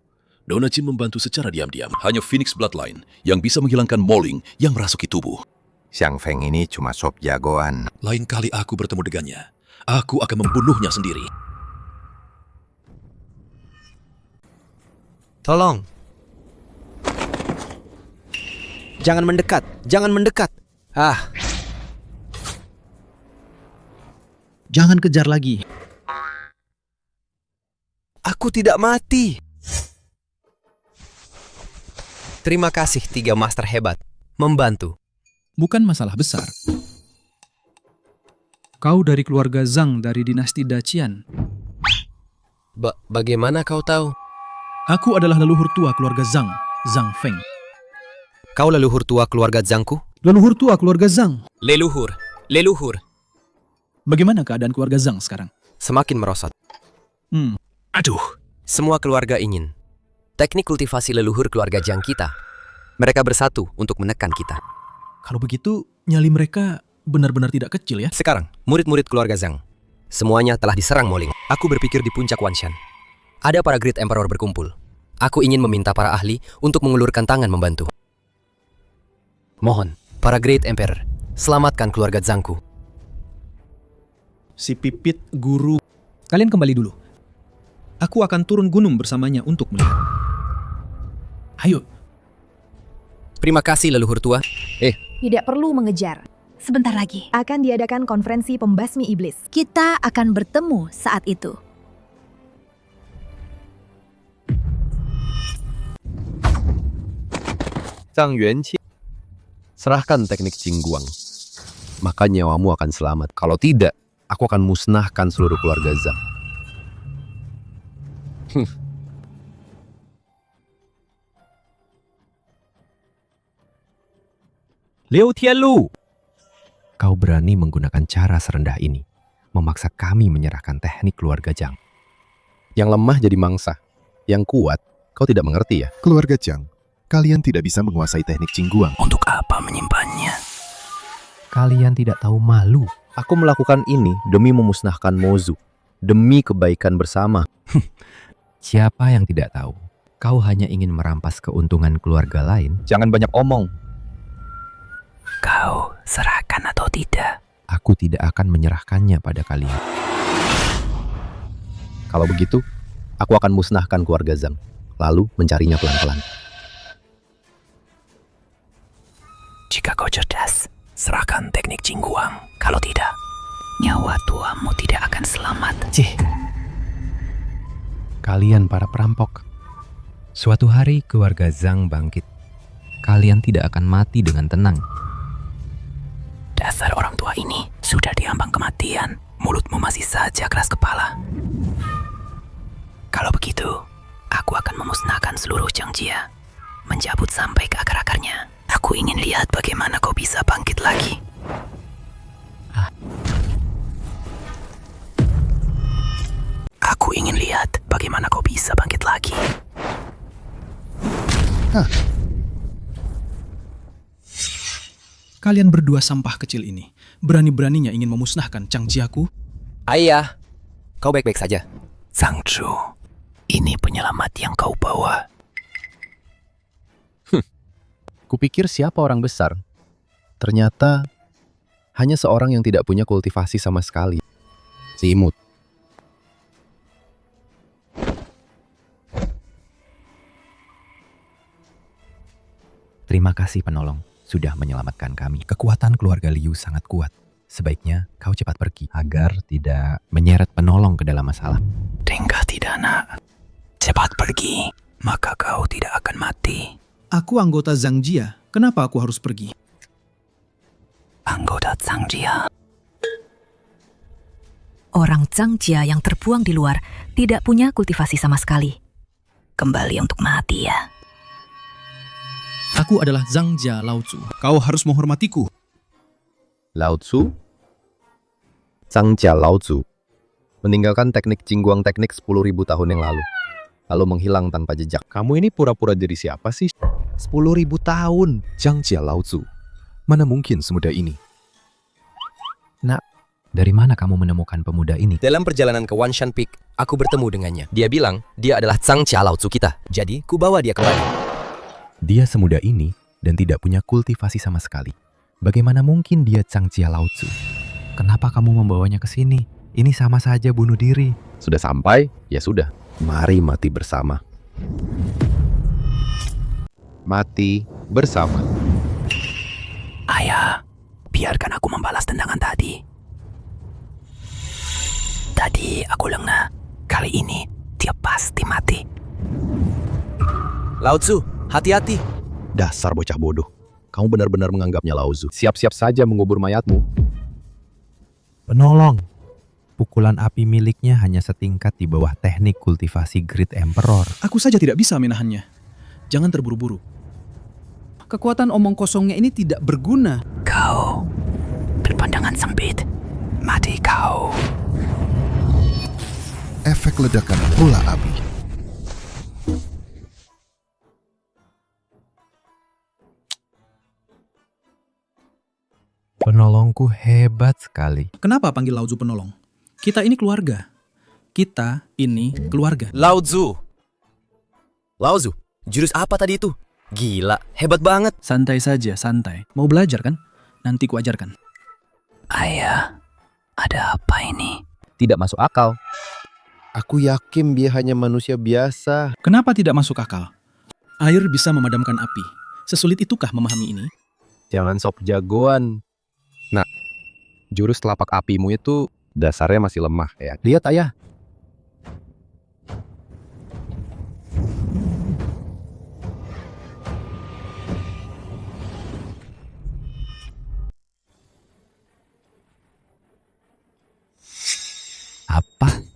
Nona Jin membantu secara diam-diam. Hanya Phoenix Bloodline yang bisa menghilangkan Moling yang merasuki tubuh. Xiang Feng ini cuma sop jagoan. Lain kali aku bertemu dengannya, aku akan membunuhnya sendiri. Tolong. Jangan mendekat, jangan mendekat. Jangan kejar lagi. Aku tidak mati. Terima kasih 3 master hebat. Membantu. Bukan masalah besar. Kau dari keluarga Zhang dari dinasti Dacian. Bagaimana kau tahu? Aku adalah leluhur tua keluarga Zhang, Zhang Feng. Kau leluhur tua keluarga Zhangku? Leluhur tua keluarga Zhang. Leluhur. Bagaimana keadaan keluarga Zhang sekarang? Semakin merosot. Aduh. Semua keluarga ingin. Teknik kultivasi leluhur keluarga Zhang kita. Mereka bersatu untuk menekan kita. Kalau begitu, nyali mereka benar-benar tidak kecil ya? Sekarang, murid-murid keluarga Zhang. Semuanya telah diserang Moling. Aku berpikir di puncak Wanshan. Ada para Great Emperor berkumpul. Aku ingin meminta para ahli untuk mengulurkan tangan membantu. Mohon, para Great Emperor, selamatkan keluarga Zhangku. Si pipit guru. Kalian kembali dulu. Aku akan turun gunung bersamanya untuk melihat. Ayo. Terima kasih leluhur tua. Tidak perlu mengejar. Sebentar lagi, Akan diadakan konferensi pembasmi iblis. kita akan bertemu saat itu. Zhang Yuanqi. Serahkan teknik Jingguang. Maka nyawamu akan selamat. Kalau tidak, aku akan musnahkan seluruh keluarga Zhang. Liu Tianlu. Kau berani menggunakan cara serendah ini, memaksa kami menyerahkan teknik keluarga Zhang. Yang lemah jadi mangsa, yang kuat kau tidak mengerti ya? Keluarga Zhang, kalian tidak bisa menguasai teknik Jingguang. Untuk apa menyimpannya? Kalian tidak tahu malu. Aku melakukan ini demi memusnahkan Mozu, demi kebaikan bersama. Siapa yang tidak tahu? Kau hanya ingin merampas keuntungan keluarga lain. Jangan banyak omong. Kau serahkan atau tidak? Aku tidak akan menyerahkannya pada kalian. Kalau begitu, aku akan musnahkan keluarga Zhang, lalu mencarinya pelan-pelan. Jika kau cerdas, serahkan teknik Jingguang. Kalau tidak, nyawa tuamu tidak akan selamat. Kalian para perampok. Suatu hari keluarga Zhang bangkit. Kalian tidak akan mati dengan tenang. Dasar orang tua ini sudah diambang kematian. Mulutmu masih saja keras kepala. Kalau begitu, aku akan memusnahkan seluruh Zhangjia, mencabut sampai ke akar-akarnya. Aku ingin lihat bagaimana kau bisa bangkit lagi. Aku ingin lihat bagaimana kau bisa bangkit lagi. Kalian berdua sampah kecil ini, berani-beraninya ingin memusnahkan Zhangjiaku? Ayah, kau baik-baik saja. Zhang Zhu, ini penyelamat yang kau bawa. Kupikir siapa orang besar. Ternyata Hanya seorang yang tidak punya kultivasi sama sekali. Si imut. Terima kasih penolong, sudah menyelamatkan kami. Kekuatan keluarga Liu sangat kuat. Sebaiknya kau cepat pergi agar tidak menyeret penolong ke dalam masalah. Tinggal tidak, nak. Cepat pergi, maka kau tidak akan mati. Aku anggota Zhang Jia. Kenapa aku harus pergi? Anggota Zhang Jia. Orang Zhang Jia yang terbuang di luar tidak punya kultivasi sama sekali. Kembali untuk mati ya. Aku adalah Zhang Jia Lao Tzu. Kau harus menghormatiku. Lao Tzu? Zhang Jia Lao Tzu meninggalkan teknik Jingguang teknik 10.000 tahun yang lalu menghilang tanpa jejak. Kamu ini pura-pura jadi siapa sih? 10.000 tahun, Zhang Jia Lao Tzu. Mana mungkin semudah ini? Nak, dari mana kamu menemukan pemuda ini? Dalam perjalanan ke Wanshan Peak, aku bertemu dengannya. Dia bilang, dia adalah Zhang Jia Lao Tzu kita. Jadi, ku bawa dia kembali. Dia semuda ini dan tidak punya kultivasi sama sekali. Bagaimana mungkin dia Zhang Jia Lao Tzu? Kenapa kamu membawanya ke sini? Ini sama saja bunuh diri. Sudah sampai? Ya sudah. Mari mati bersama. Mati bersama. Ayah, biarkan aku membalas tendangan tadi. Tadi aku lengah. Kali ini dia pasti mati. Lao Tzu, hati-hati. Dasar bocah bodoh. Kamu benar-benar menganggapnya Lao Tzu. Siap-siap saja mengubur mayatmu. Penolong. Pukulan api miliknya hanya setingkat di bawah teknik kultivasi Great Emperor. Aku saja tidak bisa menahannya. Jangan terburu-buru. Kekuatan omong kosongnya ini tidak berguna. Kau berpandangan sempit. Mati kau. Efek ledakan bola api. Penolongku hebat sekali. Kenapa panggil Lao Tzu penolong? Kita ini keluarga. Kita ini keluarga. Lao Tzu. Lao Tzu, jurus apa tadi itu? Gila, hebat banget. Santai saja, santai. Mau belajar kan? Nanti ku ajarkan. Ayah, ada apa ini? Tidak masuk akal. Aku yakin dia hanya manusia biasa. Kenapa tidak masuk akal? Air bisa memadamkan api. Sesulit itukah memahami ini? Jangan sok jagoan. Nah, jurus telapak apimu itu dasarnya masih lemah ya. Lihat ayah. Apa?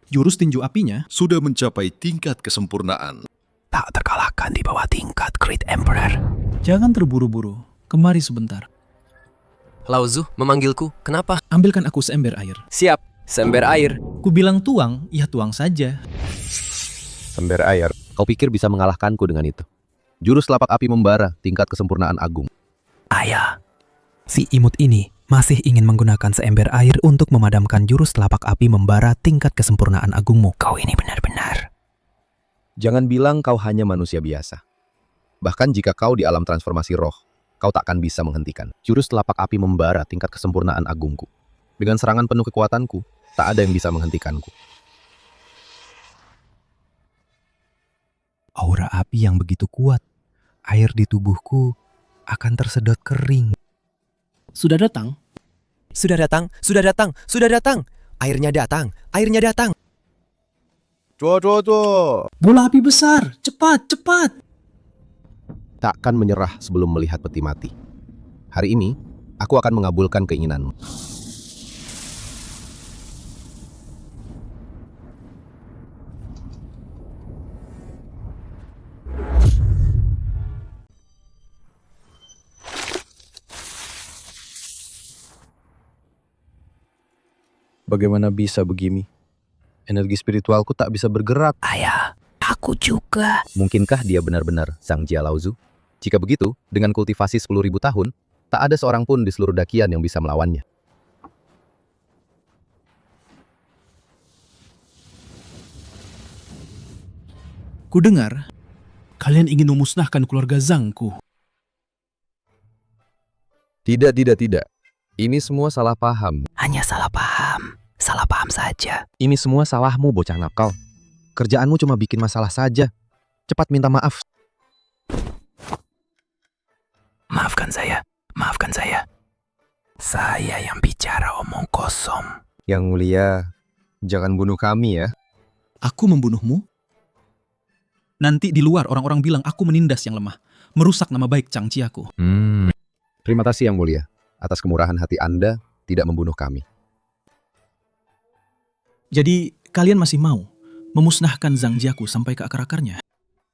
Jurus tinju apinya sudah mencapai tingkat kesempurnaan. Tak terkalahkan di bawah tingkat Great Emperor. Jangan terburu-buru. Kemari sebentar. Lao Tzu memanggilku, kenapa? Ambilkan aku seember air. Siap, seember air. Ku bilang tuang, ya tuang saja. Sember air. Kau pikir bisa mengalahkanku dengan itu? Jurus telapak api membara, tingkat kesempurnaan agung. Ayah, si imut ini masih ingin menggunakan seember air untuk memadamkan jurus telapak api membara tingkat kesempurnaan agungmu. Kau ini benar-benar. Jangan bilang kau hanya manusia biasa. Bahkan jika kau di alam transformasi roh, kau tak akan bisa menghentikan jurus telapak api membara tingkat kesempurnaan agungku. Dengan serangan penuh kekuatanku, tak ada yang bisa menghentikanku. Aura api yang begitu kuat, air di tubuhku akan tersedot kering. Sudah datang? Sudah datang, sudah datang, sudah datang. Airnya datang, airnya datang. Bola api besar, cepat, cepat. Takkan menyerah sebelum melihat peti mati. Hari ini, aku akan mengabulkan keinginanmu. Bagaimana bisa begini? Energi spiritualku tak bisa bergerak. Ayah, aku juga. Mungkinkah dia benar-benar Zhang Jia Lao Tzu? Jika begitu, dengan kultivasi 10.000 tahun, tak ada seorang pun di seluruh Dakian yang bisa melawannya. Kudengar, kalian ingin memusnahkan keluarga Zhangku. Tidak. Ini semua salah paham. Hanya salah paham. Salah paham saja. Ini semua salahmu, bocah nakal. Kerjaanmu cuma bikin masalah saja. Cepat minta maaf. Maafkan saya. Maafkan saya. Saya yang bicara omong kosong. Yang mulia, jangan bunuh kami ya. Aku membunuhmu? Nanti di luar orang-orang bilang aku menindas yang lemah. Merusak nama baik Changchiaku. Terima kasih yang mulia. Atas kemurahan hati Anda tidak membunuh kami. Jadi kalian masih mau memusnahkan Zhang Jiaku sampai ke akar-akarnya?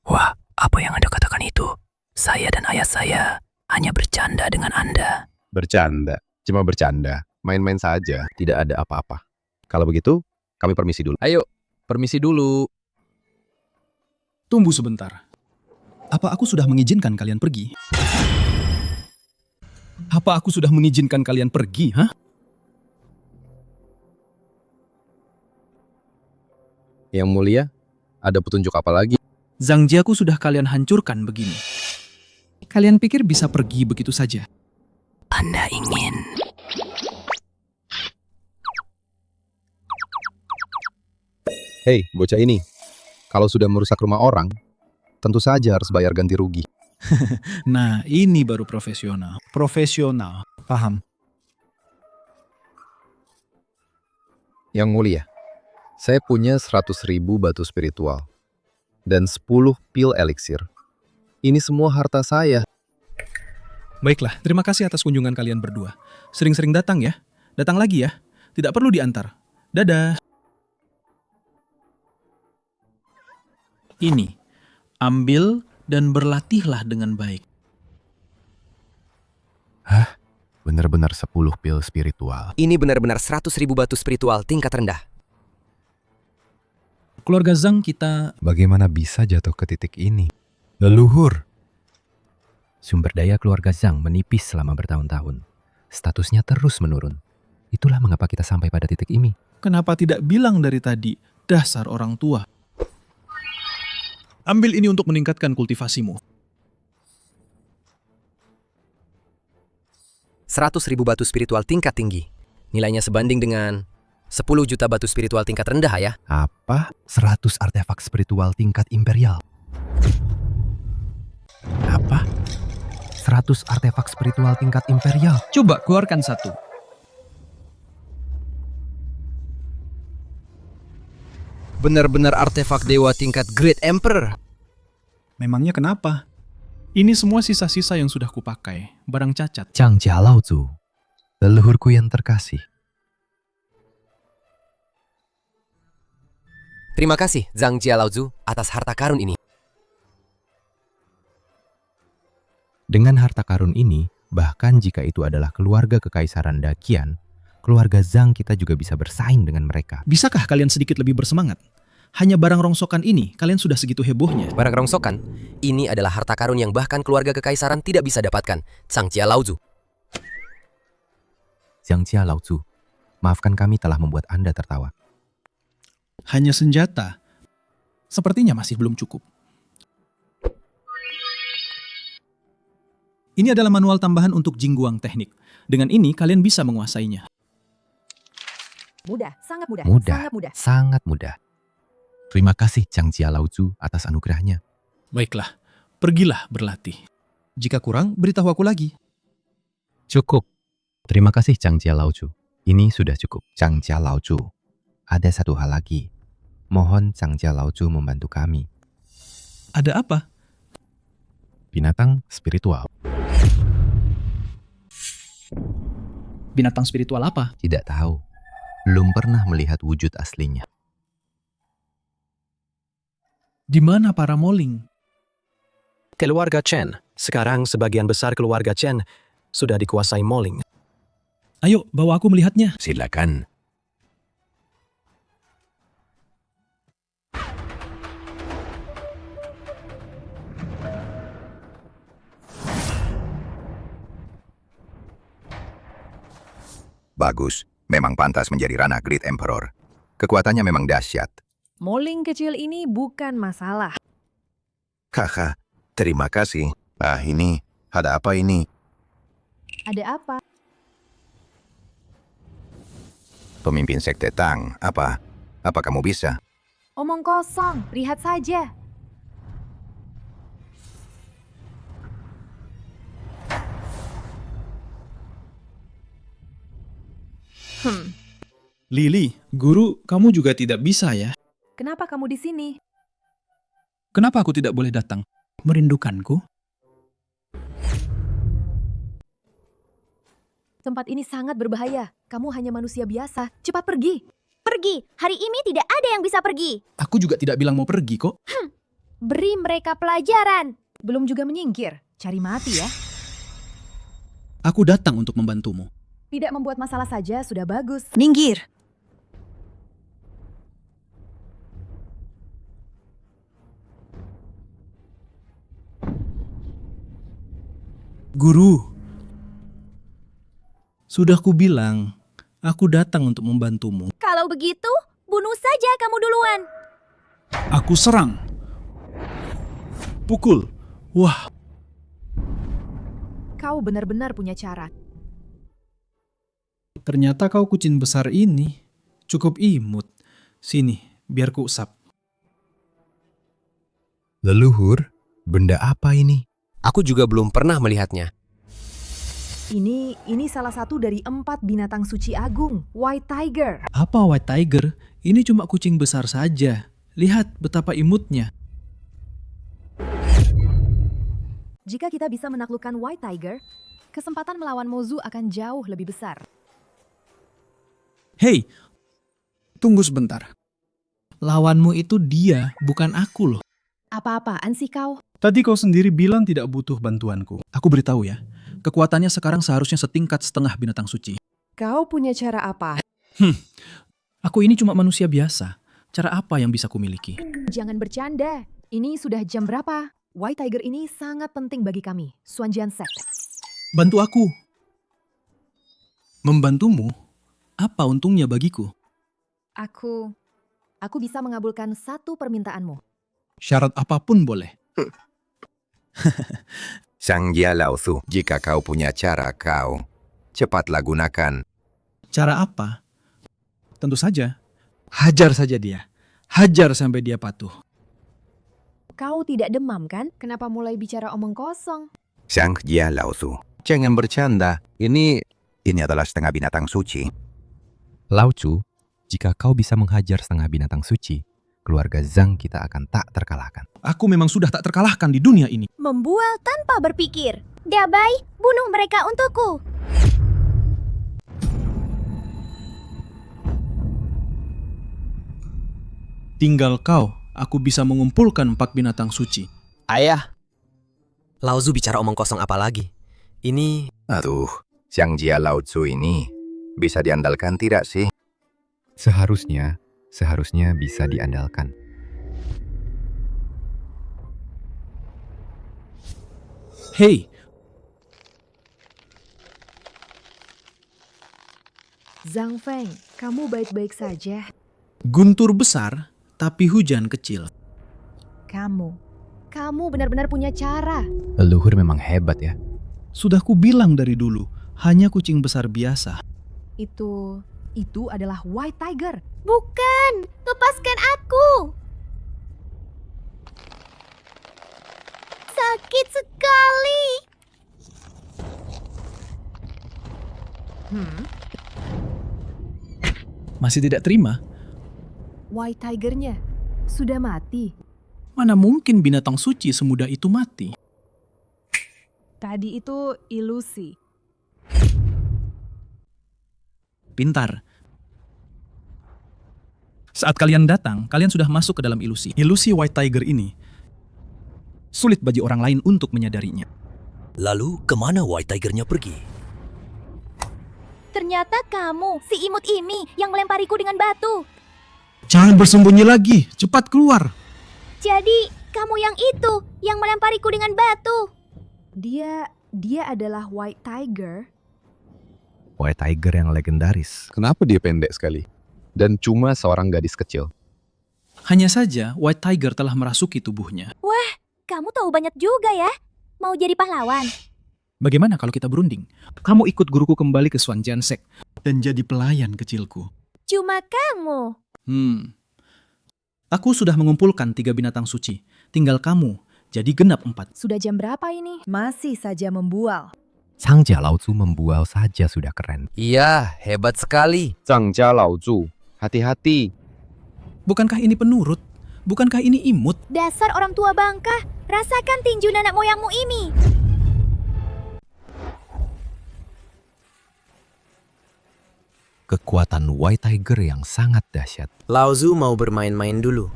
Wah, apa yang Anda katakan itu? Saya dan ayah saya hanya bercanda dengan Anda. Bercanda, cuma bercanda. Main-main saja, tidak ada apa-apa. Kalau begitu, kami permisi dulu. Ayo, permisi dulu. Tunggu sebentar. Apa aku sudah mengizinkan kalian pergi? Apa aku sudah mengizinkan kalian pergi, hah? Yang mulia, ada petunjuk apa lagi? Zhang Jiaku sudah kalian hancurkan begini. Kalian pikir bisa pergi begitu saja? Anda ingin... Hei, bocah ini. Kalau sudah merusak rumah orang, tentu saja harus bayar ganti rugi. Nah, ini baru profesional. Profesional, paham? Yang mulia, saya punya 100.000 batu spiritual dan 10 pil eliksir. Ini semua harta saya. Baiklah, terima kasih atas kunjungan kalian berdua. Sering-sering datang ya. Datang lagi ya. Tidak perlu diantar. Dadah. Ini, ambil dan berlatihlah dengan baik. Hah? Benar-benar 10 pil spiritual. Ini benar-benar 100.000 batu spiritual tingkat rendah. Keluarga Zhang kita... Bagaimana bisa jatuh ke titik ini? Leluhur. Sumber daya keluarga Zhang menipis selama bertahun-tahun. Statusnya terus menurun. Itulah mengapa kita sampai pada titik ini. Kenapa tidak bilang dari tadi? Dasar orang tua. Ambil ini untuk meningkatkan kultivasimu. 100.000 batu spiritual tingkat tinggi. Nilainya sebanding dengan 10 juta batu spiritual tingkat rendah ya. Apa? 100 artefak spiritual tingkat imperial. Apa? 100 artefak spiritual tingkat imperial. Coba keluarkan satu. Benar-benar artefak dewa tingkat Great Emperor. Memangnya kenapa? Ini semua sisa-sisa yang sudah kupakai. Barang cacat. Changjia Laozu, leluhurku yang terkasih. Terima kasih Zhang Jia Laozu atas harta karun ini. Dengan harta karun ini, bahkan jika itu adalah keluarga kekaisaran Daqian, keluarga Zhang kita juga bisa bersaing dengan mereka. Bisakah kalian sedikit lebih bersemangat? Hanya barang rongsokan ini, kalian sudah segitu hebohnya. Barang rongsokan? Ini adalah harta karun yang bahkan keluarga kekaisaran tidak bisa dapatkan. Changjia Laozu. Changjia Laozu, maafkan kami telah membuat Anda tertawa. Hanya senjata. Sepertinya masih belum cukup. Ini adalah manual tambahan untuk Jingguang teknik. Dengan ini, kalian bisa menguasainya. Mudah, sangat mudah, Mudah, sangat mudah. sangat mudah. Terima kasih Changjia Laozu atas anugerahnya. Baiklah, pergilah berlatih. Jika kurang, beritahu aku lagi. Cukup. Terima kasih Changjia Laozu. Ini sudah cukup. Changjia Laozu, ada satu hal lagi. Mohon Changjia Laozu membantu kami. Ada apa? Binatang spiritual. Binatang spiritual apa? Tidak tahu. Belum pernah melihat wujud aslinya. Di mana para moling? Keluarga Chen. Sekarang sebagian besar keluarga Chen sudah dikuasai moling. Ayo, bawa aku melihatnya. Silakan. Bagus, memang pantas menjadi ranah Great Emperor. Kekuatannya memang dahsyat. Moling kecil ini bukan masalah. Kakak, terima kasih. Ah, ini, ada apa ini? Ada apa? Pemimpin Sekte Tang, apa kamu bisa? Omong kosong, lihat saja. Lili, guru, kamu juga tidak bisa ya? Kenapa kamu di sini? Kenapa aku tidak boleh datang? Merindukanku? Tempat ini sangat berbahaya. Kamu hanya manusia biasa. Cepat pergi. Pergi. Hari ini tidak ada yang bisa pergi. Aku juga tidak bilang mau pergi kok. Beri mereka pelajaran. Belum juga menyingkir. Cari mati ya. Aku datang untuk membantumu. Tidak membuat masalah saja sudah bagus. Minggir. Guru, sudah kubilang, aku datang untuk membantumu. Kalau begitu, bunuh saja kamu duluan. Aku serang. Pukul. Wah. Kau benar-benar punya cara. Ternyata kau kucing besar ini cukup imut. Sini, biar ku usap. Leluhur, benda apa ini? Aku juga belum pernah melihatnya. Ini salah satu dari 4 binatang suci agung, White Tiger. Apa White Tiger? Ini cuma kucing besar saja. Lihat betapa imutnya. Jika kita bisa menaklukkan White Tiger, kesempatan melawan Mozu akan jauh lebih besar. Hei, tunggu sebentar. Lawanmu itu dia, bukan aku loh. Apa-apaan sih kau? Tadi kau sendiri bilang tidak butuh bantuanku. Aku beritahu ya, kekuatannya sekarang seharusnya setingkat setengah binatang suci. Kau punya cara apa? Aku ini cuma manusia biasa. Cara apa yang bisa kumiliki? Jangan bercanda. Ini sudah jam berapa? White Tiger ini sangat penting bagi kami, Xuanjian Sect. Bantu aku. Membantumu? Apa untungnya bagiku? Aku bisa mengabulkan satu permintaanmu. Syarat apapun boleh. Sang Jia Laosu, jika kau punya cara kau, cepatlah gunakan. Cara apa? Tentu saja. Hajar saja dia. Hajar sampai dia patuh. Kau tidak demam kan? Kenapa mulai bicara omong kosong? Sang Jia Laosu, jangan bercanda. Ini adalah setengah binatang suci. Lao Tzu, jika kau bisa menghajar setengah binatang suci, keluarga Zhang kita akan tak terkalahkan. Aku memang sudah tak terkalahkan di dunia ini. Membual tanpa berpikir. Dabai, bunuh mereka untukku. Tinggal kau, aku bisa mengumpulkan 4 binatang suci. Ayah, Lao Tzu bicara omong kosong apa lagi? Ini... Aduh, Sang Jia Lao Tzu ini bisa diandalkan tidak sih? Seharusnya bisa diandalkan. Hei! Zhang Feng, kamu baik-baik saja? Guntur besar, tapi hujan kecil. Kamu benar-benar punya cara. Leluhur memang hebat ya. Sudah kubilang dari dulu, hanya kucing besar biasa. Itu adalah White Tiger. Bukan, lepaskan aku. Sakit sekali. Masih tidak terima? White Tigernya sudah mati. Mana mungkin binatang suci semudah itu mati? Tadi itu ilusi. Pintar. Saat kalian datang, kalian sudah masuk ke dalam ilusi. Ilusi White Tiger ini sulit bagi orang lain untuk menyadarinya. Lalu kemana White Tigernya pergi? Ternyata kamu, si imut ini yang melempariku dengan batu. Jangan bersembunyi lagi, cepat keluar. Jadi, kamu yang itu yang melempariku dengan batu. Dia adalah White Tiger. White Tiger yang legendaris. Kenapa dia pendek sekali? Dan cuma seorang gadis kecil. Hanya saja White Tiger telah merasuki tubuhnya. Wah, kamu tahu banyak juga ya. Mau jadi pahlawan? Bagaimana kalau kita berunding? Kamu ikut guruku kembali ke Xuanjian Sect dan jadi pelayan kecilku. Cuma kamu. Aku sudah mengumpulkan 3 binatang suci. Tinggal kamu, jadi genap 4. Sudah jam berapa ini? Masih saja membual. Changjia Laozu membual saja sudah keren. Iya, hebat sekali. Changjia Laozu, hati-hati. Bukankah ini penurut? Bukankah ini imut? Dasar orang tua bangka, rasakan tinju nenek moyangmu ini. Kekuatan White Tiger yang sangat dahsyat. Laozu mau bermain-main dulu.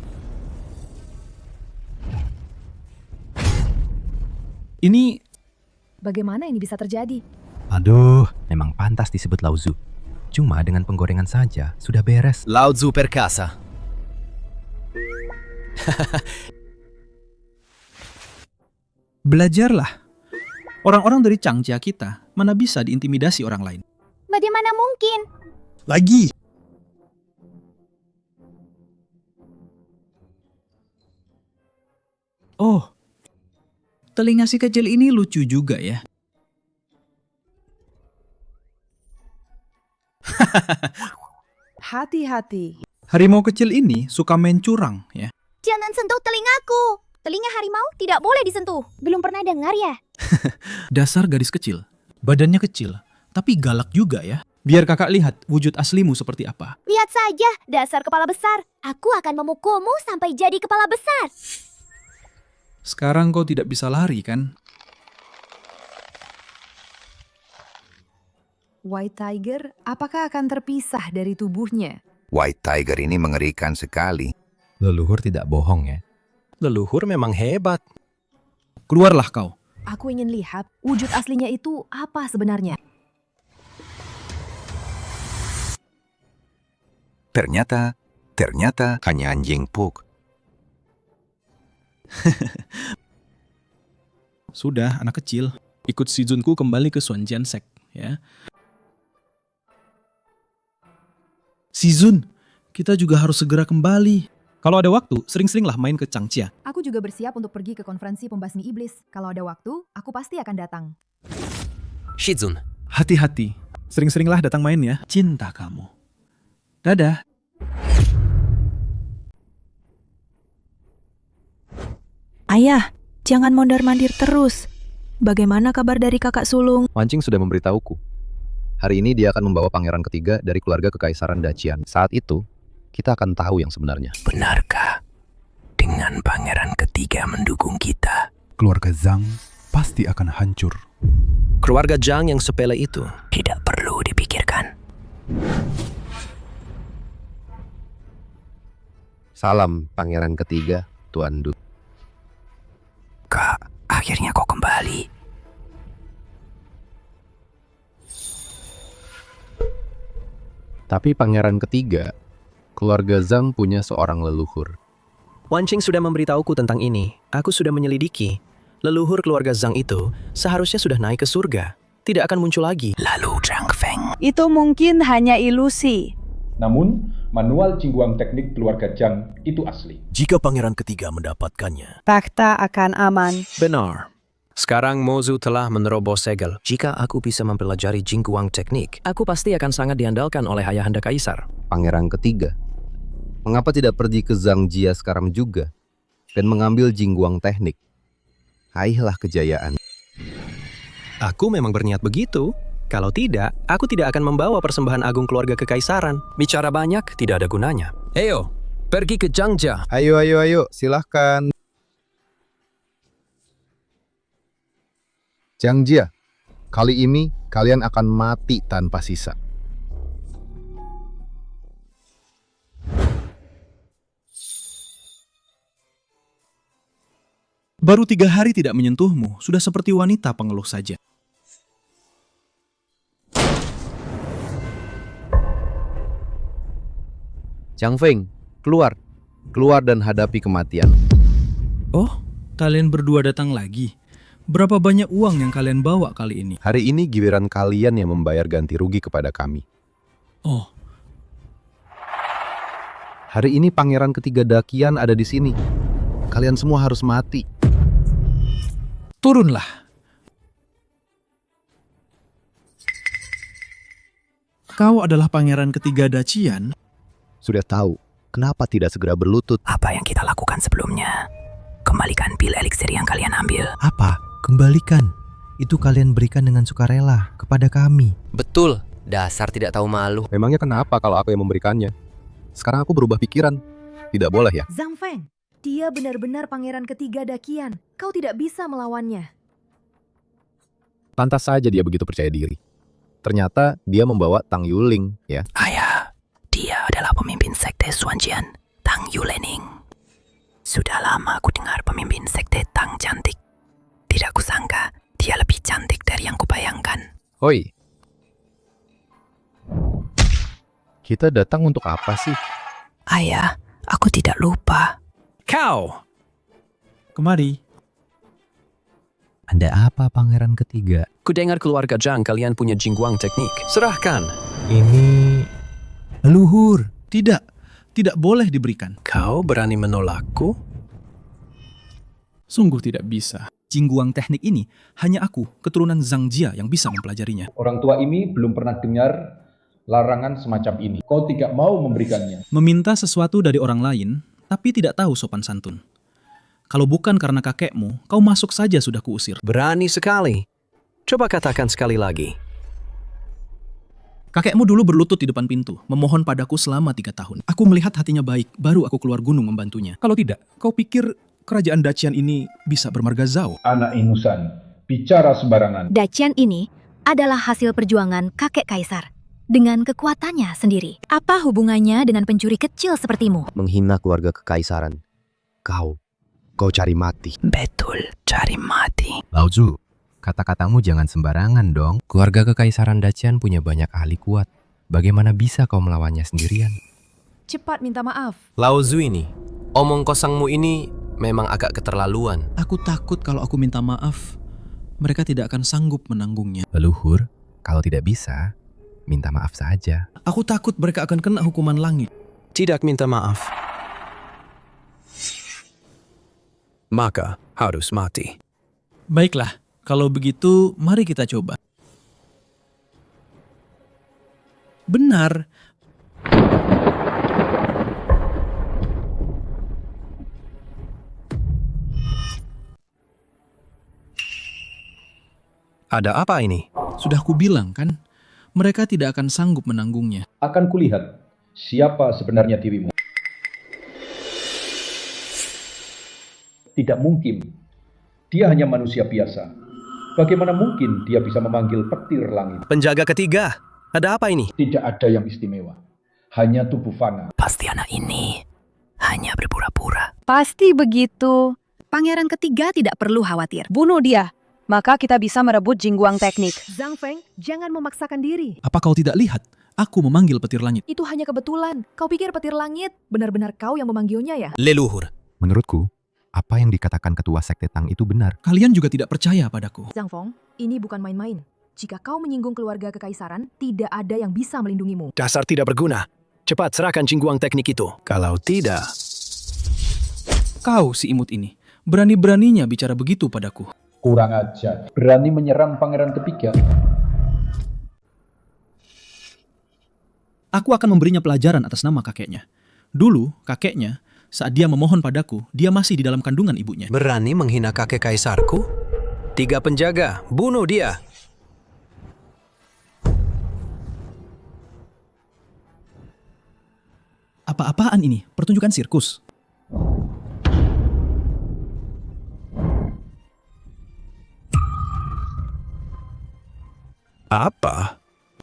Ini... Bagaimana ini bisa terjadi? Aduh, memang pantas disebut Laozu. Cuma dengan penggorengan saja, sudah beres. Laozu perkasa. Belajarlah. Orang-orang dari Changjia kita, mana bisa diintimidasi orang lain. Bagaimana mungkin? Lagi. Oh, telinga si kecil ini lucu juga ya. Hati-hati. Harimau kecil ini suka main curang ya. Jangan sentuh telingaku. Telinga harimau tidak boleh disentuh. Belum pernah dengar ya? Dasar gadis kecil. Badannya kecil, tapi galak juga ya. Biar kakak lihat wujud aslimu seperti apa. Lihat saja, dasar kepala besar. Aku akan memukulmu sampai jadi kepala besar. Sekarang kau tidak bisa lari kan? White Tiger, apakah akan terpisah dari tubuhnya? White Tiger ini mengerikan sekali. Leluhur tidak bohong ya. Leluhur memang hebat. Keluarlah kau. Aku ingin lihat wujud aslinya itu apa sebenarnya. Ternyata hanya anjing Pug. Sudah, anak kecil. Ikut si Junku kembali ke Xuanjian Sect, ya. Si Jun, kita juga harus segera kembali. Kalau ada waktu, sering-seringlah main ke Changjia. Aku juga bersiap untuk pergi ke konferensi pembasmi iblis. Kalau ada waktu, aku pasti akan datang. Shizun. Hati-hati. Sering-seringlah datang main ya. Cinta kamu. Dadah. Ayah, jangan mondar-mandir terus. Bagaimana kabar dari kakak sulung? Wancing sudah memberitahuku. Hari ini dia akan membawa pangeran ketiga dari keluarga Kekaisaran Dacian. Saat itu, kita akan tahu yang sebenarnya. Benarkah dengan pangeran ketiga mendukung kita? Keluarga Zhang pasti akan hancur. Keluarga Zhang yang sepele itu tidak perlu dipikirkan. Salam pangeran ketiga, Tuan Du. Kak, akhirnya kau kembali. Tapi pangeran ketiga, keluarga Zhang punya seorang leluhur. Wancing sudah memberitahuku tentang ini. Aku sudah menyelidiki. Leluhur keluarga Zhang itu seharusnya sudah naik ke surga. Tidak akan muncul lagi. Lalu Zhang Feng. Itu mungkin hanya ilusi. Namun, manual Jingguang teknik keluarga Zhang itu asli. Jika pangeran ketiga mendapatkannya, Takhta akan aman. Benar. Sekarang Mozu telah menerobos segel. Jika aku bisa mempelajari Jingguang teknik, aku pasti akan sangat diandalkan oleh ayahanda kaisar. Pangeran ketiga, mengapa tidak pergi ke Zangjia sekarang juga dan mengambil Jingguang teknik? Raihlah kejayaan. Aku memang berniat begitu. Kalau tidak, aku tidak akan membawa persembahan agung keluarga kekaisaran. Bicara banyak tidak ada gunanya. Ayo, pergi ke Changjia. Ayo, silahkan. Changjia, kali ini kalian akan mati tanpa sisa. Baru 3 hari tidak menyentuhmu, sudah seperti wanita pengeluh saja. Zhang Feng, keluar. Keluar dan hadapi kematian. Oh, kalian berdua datang lagi. Berapa banyak uang yang kalian bawa kali ini? Hari ini giliran kalian yang membayar ganti rugi kepada kami. Oh. Hari ini pangeran ketiga Dakian ada di sini. Kalian semua harus mati. Turunlah. Kau adalah pangeran ketiga Dacian? Sudah tahu, kenapa tidak segera berlutut? Apa yang kita lakukan sebelumnya? Kembalikan pil eliksir yang kalian ambil. Apa? Kembalikan. Itu kalian berikan dengan sukarela kepada kami. Betul, dasar tidak tahu malu. Memangnya kenapa kalau aku yang memberikannya? Sekarang aku berubah pikiran. Tidak boleh ya? Zhang Feng, dia benar-benar pangeran ketiga Dakian. Kau tidak bisa melawannya. Pantas saja dia begitu percaya diri. Ternyata dia membawa Tang Yuling, ya. Ayah, dia adalah pemimpin sekte Xuanjian, Tang Yulening. Sudah lama aku dengar pemimpin sekte Tang cantik. Tidak kusangka dia lebih cantik dari yang kubayangkan. Hoi. Kita datang untuk apa sih? Ayah, aku tidak lupa. Kau! Kemari. Ada apa pangeran ketiga? Kudengar keluarga Zhang kalian punya jingguang teknik. Serahkan. Ini... Leluhur. Tidak boleh diberikan. Kau berani menolakku? Sungguh tidak bisa. Jingguang teknik ini hanya aku, keturunan Zhang Jia yang bisa mempelajarinya. Orang tua ini belum pernah dengar larangan semacam ini. Kau tidak mau memberikannya. Meminta sesuatu dari orang lain, tapi tidak tahu sopan santun. Kalau bukan karena kakekmu, kau masuk saja sudah kuusir. Berani sekali. Coba katakan sekali lagi. Kakekmu dulu berlutut di depan pintu, memohon padaku selama 3 tahun. Aku melihat hatinya baik, baru aku keluar gunung membantunya. Kalau tidak, kau pikir kerajaan Dacian ini bisa bermarga Zhao? Anak ingusan, bicara sembarangan. Dacian ini adalah hasil perjuangan kakek kaisar dengan kekuatannya sendiri. Apa hubungannya dengan pencuri kecil sepertimu? Menghina keluarga kekaisaran. Kau cari mati. Betul, cari mati. Laozu, kata-katamu jangan sembarangan dong. Keluarga kekaisaran Dacian punya banyak ahli kuat. Bagaimana bisa kau melawannya sendirian? Cepat minta maaf. Laozu ini, omong kosongmu ini memang agak keterlaluan. Aku takut kalau aku minta maaf, mereka tidak akan sanggup menanggungnya. Leluhur, kalau tidak bisa, minta maaf saja. Aku takut mereka akan kena hukuman langit. Tidak minta maaf. Maka harus mati. Baiklah, kalau begitu mari kita coba. Benar. Ada apa ini? Sudah kubilang kan, mereka tidak akan sanggup menanggungnya. Akan kulihat siapa sebenarnya dirimu. Tidak mungkin. Dia hanya manusia biasa. Bagaimana mungkin dia bisa memanggil petir langit? Penjaga ketiga, ada apa ini? Tidak ada yang istimewa. Hanya tubuh fana. Pasti anak ini hanya berpura-pura. Pasti begitu. Pangeran ketiga tidak perlu khawatir. Bunuh dia. Maka kita bisa merebut jingguang teknik. Zhang Feng, jangan memaksakan diri. Apa kau tidak lihat? Aku memanggil petir langit. Itu hanya kebetulan. Kau pikir petir langit benar-benar kau yang memanggilnya ya? Leluhur. Menurutku, apa yang dikatakan ketua sekte Tang itu benar. Kalian juga tidak percaya padaku. Zhang Feng, ini bukan main-main. Jika kau menyinggung keluarga kekaisaran, tidak ada yang bisa melindungimu. Dasar tidak berguna. Cepat serahkan jingguang teknik itu. Kalau tidak... Kau si imut ini, berani-beraninya bicara begitu padaku. Kurang ajar. Berani menyerang pangeran ketiga. Aku akan memberinya pelajaran atas nama kakeknya. Dulu, kakeknya, saat dia memohon padaku, dia masih di dalam kandungan ibunya. Berani menghina kakek kaisarku? 3 penjaga, bunuh dia. Apa-apaan ini? Pertunjukan sirkus? Apa?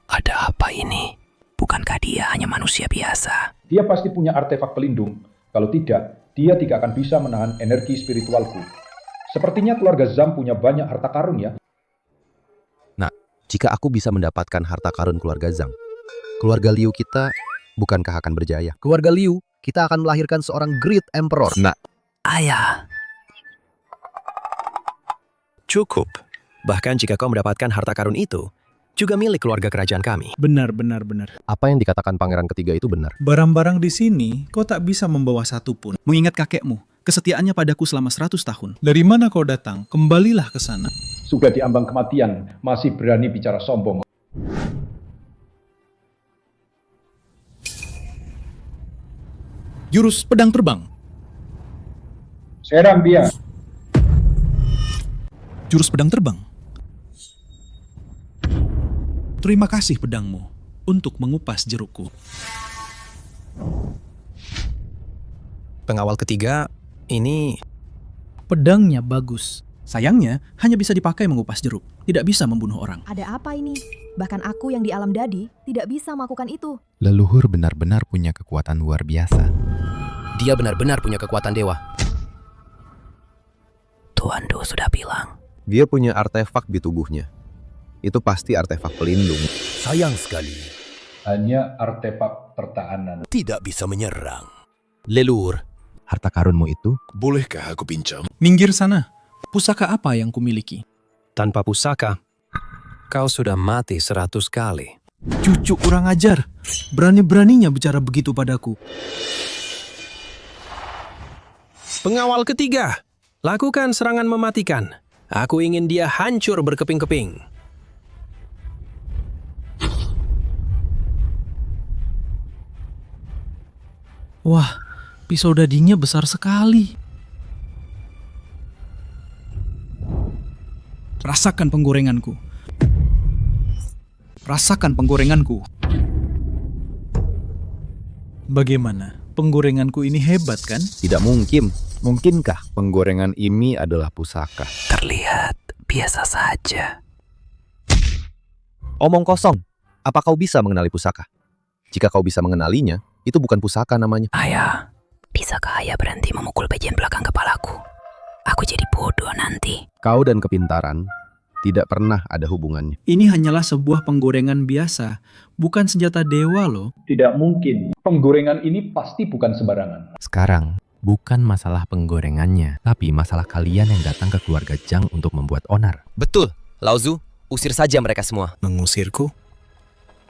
Ada apa ini? Bukankah dia hanya manusia biasa? Dia pasti punya artefak pelindung. Kalau tidak, dia tidak akan bisa menahan energi spiritualku. Sepertinya keluarga Zhang punya banyak harta karun ya. Nah, jika aku bisa mendapatkan harta karun keluarga Zhang, keluarga Liu kita bukankah akan berjaya? Keluarga Liu, kita akan melahirkan seorang Great Emperor. Nah, Ayah. Cukup. Bahkan jika kau mendapatkan harta karun itu, juga milik keluarga kerajaan kami. Benar. apa yang dikatakan pangeran ketiga itu benar. Barang-barang di sini, kau tak bisa membawa satu pun. Mengingat kakekmu, kesetiaannya padaku selama 100 tahun. Dari mana kau datang? Kembalilah ke sana. Sudah diambang kematian, masih berani bicara sombong. Jurus pedang terbang. Serang dia. Jurus pedang terbang. Terima kasih pedangmu untuk mengupas jerukku. Pengawal ketiga, ini... Pedangnya bagus. Sayangnya, hanya bisa dipakai mengupas jeruk, tidak bisa membunuh orang. Ada apa ini? Bahkan aku yang di alam dadi tidak bisa melakukan itu. Leluhur benar-benar punya kekuatan luar biasa. Dia benar-benar punya kekuatan dewa. Tuan Du sudah bilang. Dia punya artefak di tubuhnya. Itu pasti artefak pelindung. Sayang sekali. Hanya artefak pertahanan. Tidak bisa menyerang. Leluhur. Harta karunmu itu? Bolehkah aku pinjam? Minggir sana. Pusaka apa yang kumiliki? Tanpa pusaka, kau sudah mati 100 kali. Cucu kurang ajar. Berani-beraninya bicara begitu padaku. Pengawal ketiga, lakukan serangan mematikan. Aku ingin dia hancur berkeping-keping. Wah, pisau dadinya besar sekali. Rasakan penggorenganku. Rasakan penggorenganku. Bagaimana? Penggorenganku ini hebat kan? Tidak mungkin. Mungkinkah penggorengan ini adalah pusaka? Terlihat biasa saja. Omong kosong. Apa kau bisa mengenali pusaka? Jika kau bisa mengenalinya, itu bukan pusaka namanya. Ayah, bisakah ayah berhenti memukul bagian belakang kepalaku? Aku jadi bodoh nanti. Kau dan kepintaran tidak pernah ada hubungannya. Ini hanyalah sebuah penggorengan biasa, bukan senjata dewa loh. Tidak mungkin. Penggorengan ini pasti bukan sembarangan. Sekarang, bukan masalah penggorengannya, tapi masalah kalian yang datang ke keluarga Zhang untuk membuat onar. Betul, Lao Zu, usir saja mereka semua. Mengusirku?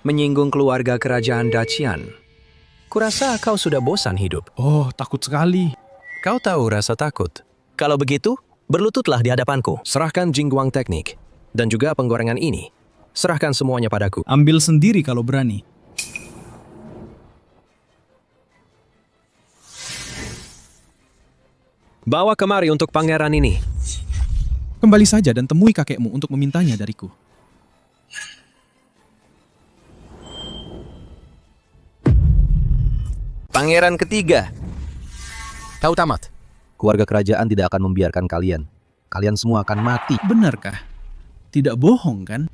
Menyinggung keluarga kerajaan Dacian. Kurasa kau sudah bosan hidup. Oh, takut sekali. Kau tahu rasa takut. Kalau begitu, berlututlah di hadapanku. Serahkan Jingguang teknik. Dan juga penggorengan ini. Serahkan semuanya padaku. Ambil sendiri kalau berani. Bawa kemari untuk pangeran ini. Kembali saja dan temui kakekmu untuk memintanya dariku. Pangeran ketiga. Kau tamat. Keluarga kerajaan tidak akan membiarkan kalian. Kalian semua akan mati. Benarkah? Tidak bohong kan?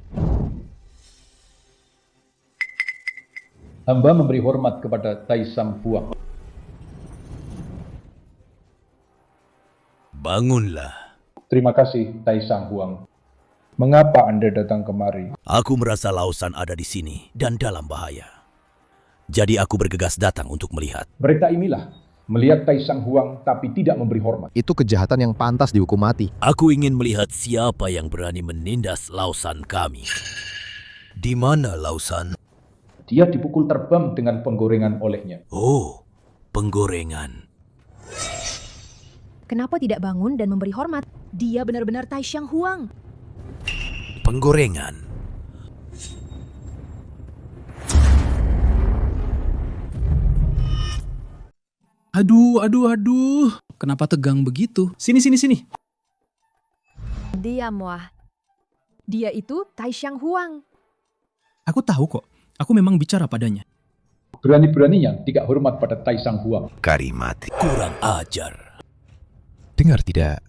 Hamba memberi hormat kepada Taisang Huang. Bangunlah. Terima kasih, Taisang Huang. Mengapa Anda datang kemari? Aku merasa Lausan ada di sini dan dalam bahaya. Jadi aku bergegas datang untuk melihat. Berita inilah, melihat Taisang Huang tapi tidak memberi hormat. Itu kejahatan yang pantas dihukum mati. Aku ingin melihat siapa yang berani menindas Lausan kami. Di mana Lausan? Dia dipukul terbang dengan penggorengan olehnya. Oh, penggorengan. Kenapa tidak bangun dan memberi hormat? Dia benar-benar Taisang Huang. Penggorengan. Aduh. Kenapa tegang begitu? Sini. Diam, wah. Dia itu Taisang Huang. Aku tahu kok. Aku memang bicara padanya. Berani-beraninya tidak hormat pada Taisang Huang. Karimati. Kurang ajar. Dengar tidak?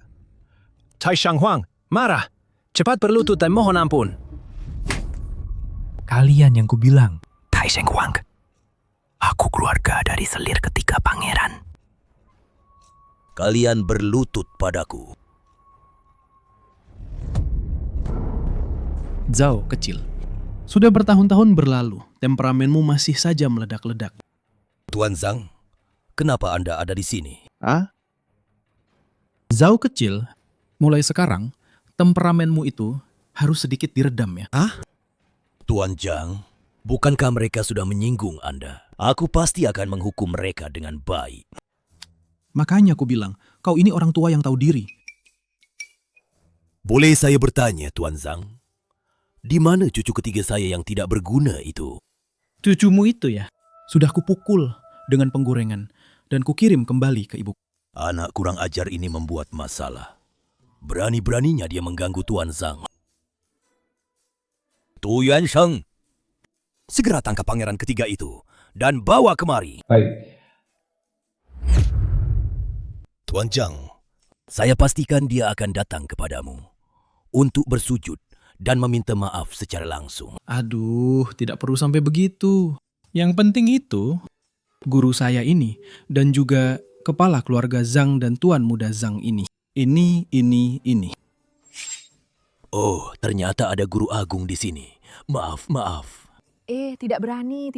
Taisang Huang, marah. Cepat berlutut dan mohon ampun. Kalian yang kubilang. Taisang Huang. Aku keluarga dari selir ketiga pangeran. Kalian berlutut padaku. Zhao kecil. Sudah bertahun-tahun berlalu, temperamenmu masih saja meledak-ledak. Tuan Zhang, kenapa Anda ada di sini? Zhao kecil, mulai sekarang, temperamenmu itu harus sedikit diredam ya. Tuan Zhang, bukankah mereka sudah menyinggung Anda? Aku pasti akan menghukum mereka dengan baik. Makanya aku bilang, kau ini orang tua yang tahu diri. Boleh saya bertanya, Tuan Zhang? Di mana cucu ketiga saya yang tidak berguna itu? Cucumu itu ya, sudah kupukul dengan penggorengan. dan kukirim kembali ke ibu. Anak kurang ajar ini membuat masalah. Berani-beraninya dia mengganggu Tuan Zhang. Tu Yuansheng, segera tangkap pangeran ketiga itu dan bawa kemari. Baik. Tuan Zhang, saya pastikan dia akan datang kepadamu untuk bersujud dan meminta maaf secara langsung. Aduh, tidak perlu sampai begitu. Yang penting itu, guru saya ini dan juga kepala keluarga Zhang dan Tuan Muda Zhang ini. Ini. Oh, ternyata ada guru agung di sini. Maaf. Tidak berani.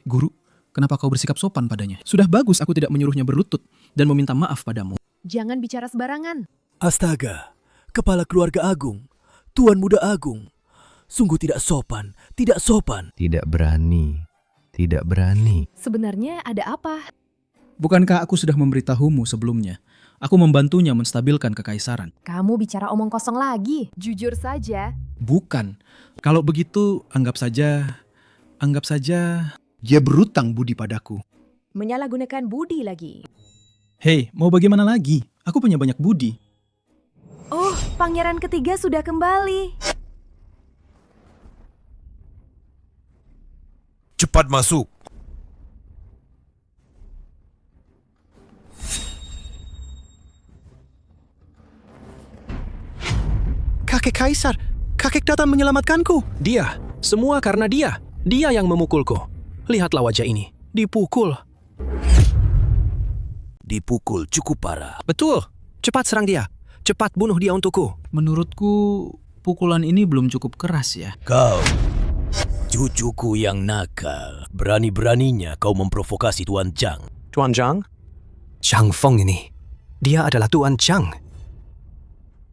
Guru, kenapa kau bersikap sopan padanya? Sudah bagus aku tidak menyuruhnya berlutut dan meminta maaf padamu. Jangan bicara sembarangan. Astaga, kepala keluarga agung, Tuan Muda Agung. Sungguh tidak sopan. Tidak berani. Sebenarnya ada apa? Bukankah aku sudah memberitahumu sebelumnya? Aku membantunya menstabilkan kekaisaran. Kamu bicara omong kosong lagi. Jujur saja. Bukan. Kalau begitu, anggap saja dia berutang budi padaku. Menyalahgunakan budi lagi. Hei, mau bagaimana lagi? Aku punya banyak budi. Oh, pangeran ketiga sudah kembali. Cepat masuk. Kakek Kaisar, kakek datang menyelamatkanku. Dia, semua karena dia. Dia yang memukulku. Lihatlah wajah ini, dipukul. Dipukul cukup parah. Betul, cepat serang dia. Cepat bunuh dia untukku. Menurutku, pukulan ini belum cukup keras ya. Kau, cucuku yang nakal. Berani-beraninya kau memprovokasi Tuan Zhang. Tuan Zhang? Zhang Feng ini. Dia adalah Tuan Zhang.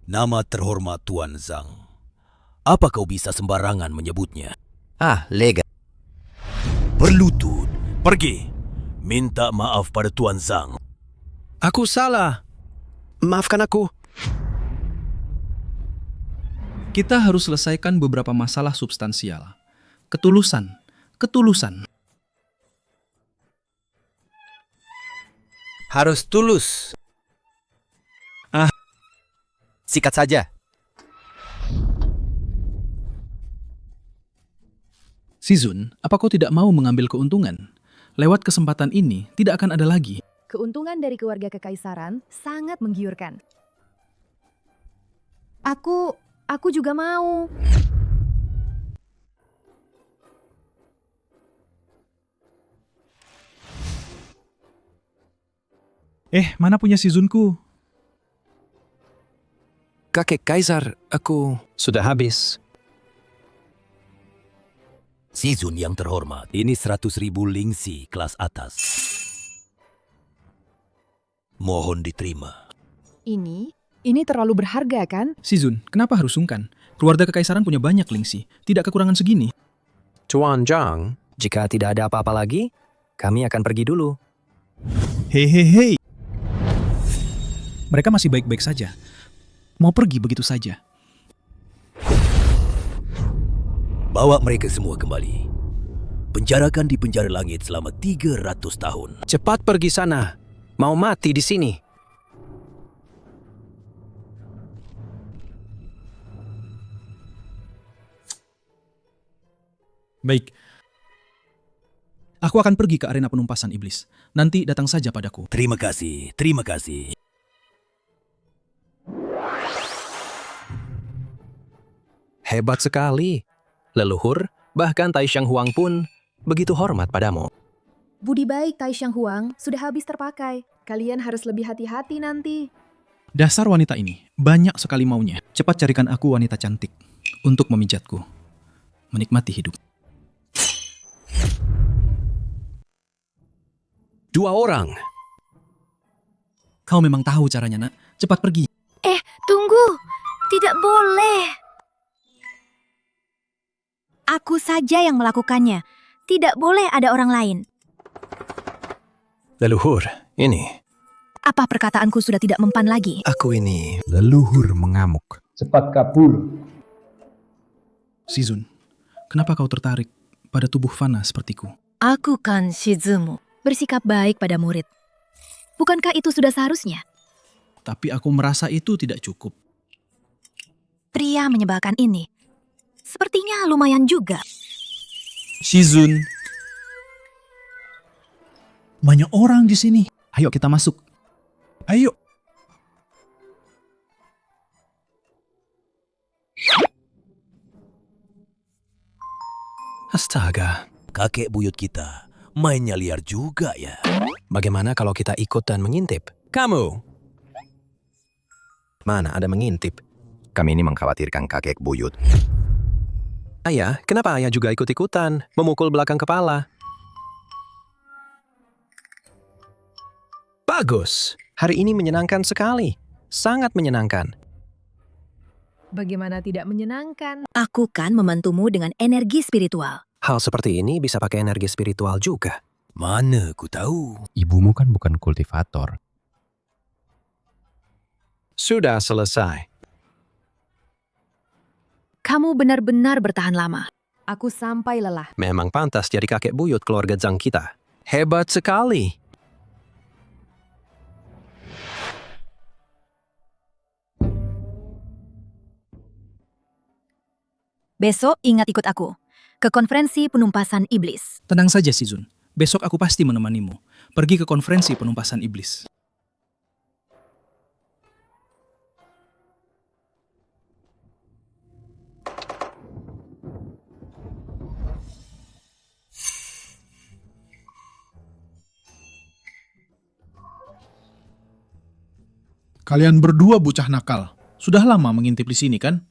Nama terhormat Tuan Zhang. Apa kau bisa sembarangan menyebutnya? Lega. Berlutut, pergi. Minta maaf pada Tuan Zhang. Aku salah. Maafkan aku. Kita harus selesaikan beberapa masalah substansial. Ketulusan. Harus tulus. Sikat saja. Sizun, apa kau tidak mau mengambil keuntungan? Lewat kesempatan ini, tidak akan ada lagi. Keuntungan dari keluarga kekaisaran sangat menggiurkan. Aku juga mau. Mana punya Sizunku? Kakek Kaisar, aku sudah habis. Sizun yang terhormat, ini 100.000 lingsi kelas atas. Mohon diterima. Ini terlalu berharga kan? Sizun, kenapa harus sungkan? Keluarga kekaisaran punya banyak lingsi, tidak kekurangan segini. Tuan Zhang, jika tidak ada apa-apa lagi, kami akan pergi dulu. Hei. Mereka masih baik-baik saja. Mau pergi begitu saja. Bawa mereka semua kembali. Penjarakan di penjara langit selama 300 tahun. Cepat pergi sana. Mau mati di sini. Baik. Aku akan pergi ke arena penumpasan iblis. Nanti datang saja padaku. Terima kasih. Hebat sekali. Leluhur, bahkan Tai Xiang Huang pun begitu hormat padamu. Budi baik Tai Xiang Huang sudah habis terpakai. Kalian harus lebih hati-hati nanti. Dasar wanita ini, banyak sekali maunya. Cepat carikan aku wanita cantik untuk memijatku. Menikmati hidup. 2 orang. Kau memang tahu caranya, nak. Cepat pergi. Tunggu. Tidak boleh. Aku saja yang melakukannya. Tidak boleh ada orang lain. Leluhur, ini. Apa perkataanku sudah tidak mempan lagi? Aku ini. Leluhur mengamuk. Cepat kabur. Sizun, kenapa kau tertarik pada tubuh fana sepertiku? Aku kan Shizumu. Bersikap baik pada murid. Bukankah itu sudah seharusnya? Tapi aku merasa itu tidak cukup. Pria menyebalkan ini. Sepertinya lumayan juga. Shizun. Banyak orang di sini. Ayo kita masuk. Ayo. Astaga, kakek buyut kita mainnya liar juga ya. Bagaimana kalau kita ikut dan mengintip? Kamu! Mana ada mengintip? Kami ini mengkhawatirkan kakek buyut. Ayah, kenapa ayah juga ikut-ikutan? Memukul belakang kepala. Bagus! Hari ini menyenangkan sekali. Sangat menyenangkan. Bagaimana tidak menyenangkan? Aku kan membantumu dengan energi spiritual. Hal seperti ini bisa pakai energi spiritual juga. Mana ku tahu? Ibumu kan bukan kultivator. Sudah selesai. Kamu benar-benar bertahan lama. Aku sampai lelah. Memang pantas jadi kakek buyut keluarga Zhang kita. Hebat sekali. Besok ingat ikut aku ke konferensi penumpasan iblis. Tenang saja, Shizun. Besok aku pasti menemanimu. Pergi ke konferensi penumpasan iblis. Kalian berdua bocah nakal. Sudah lama mengintip di sini kan?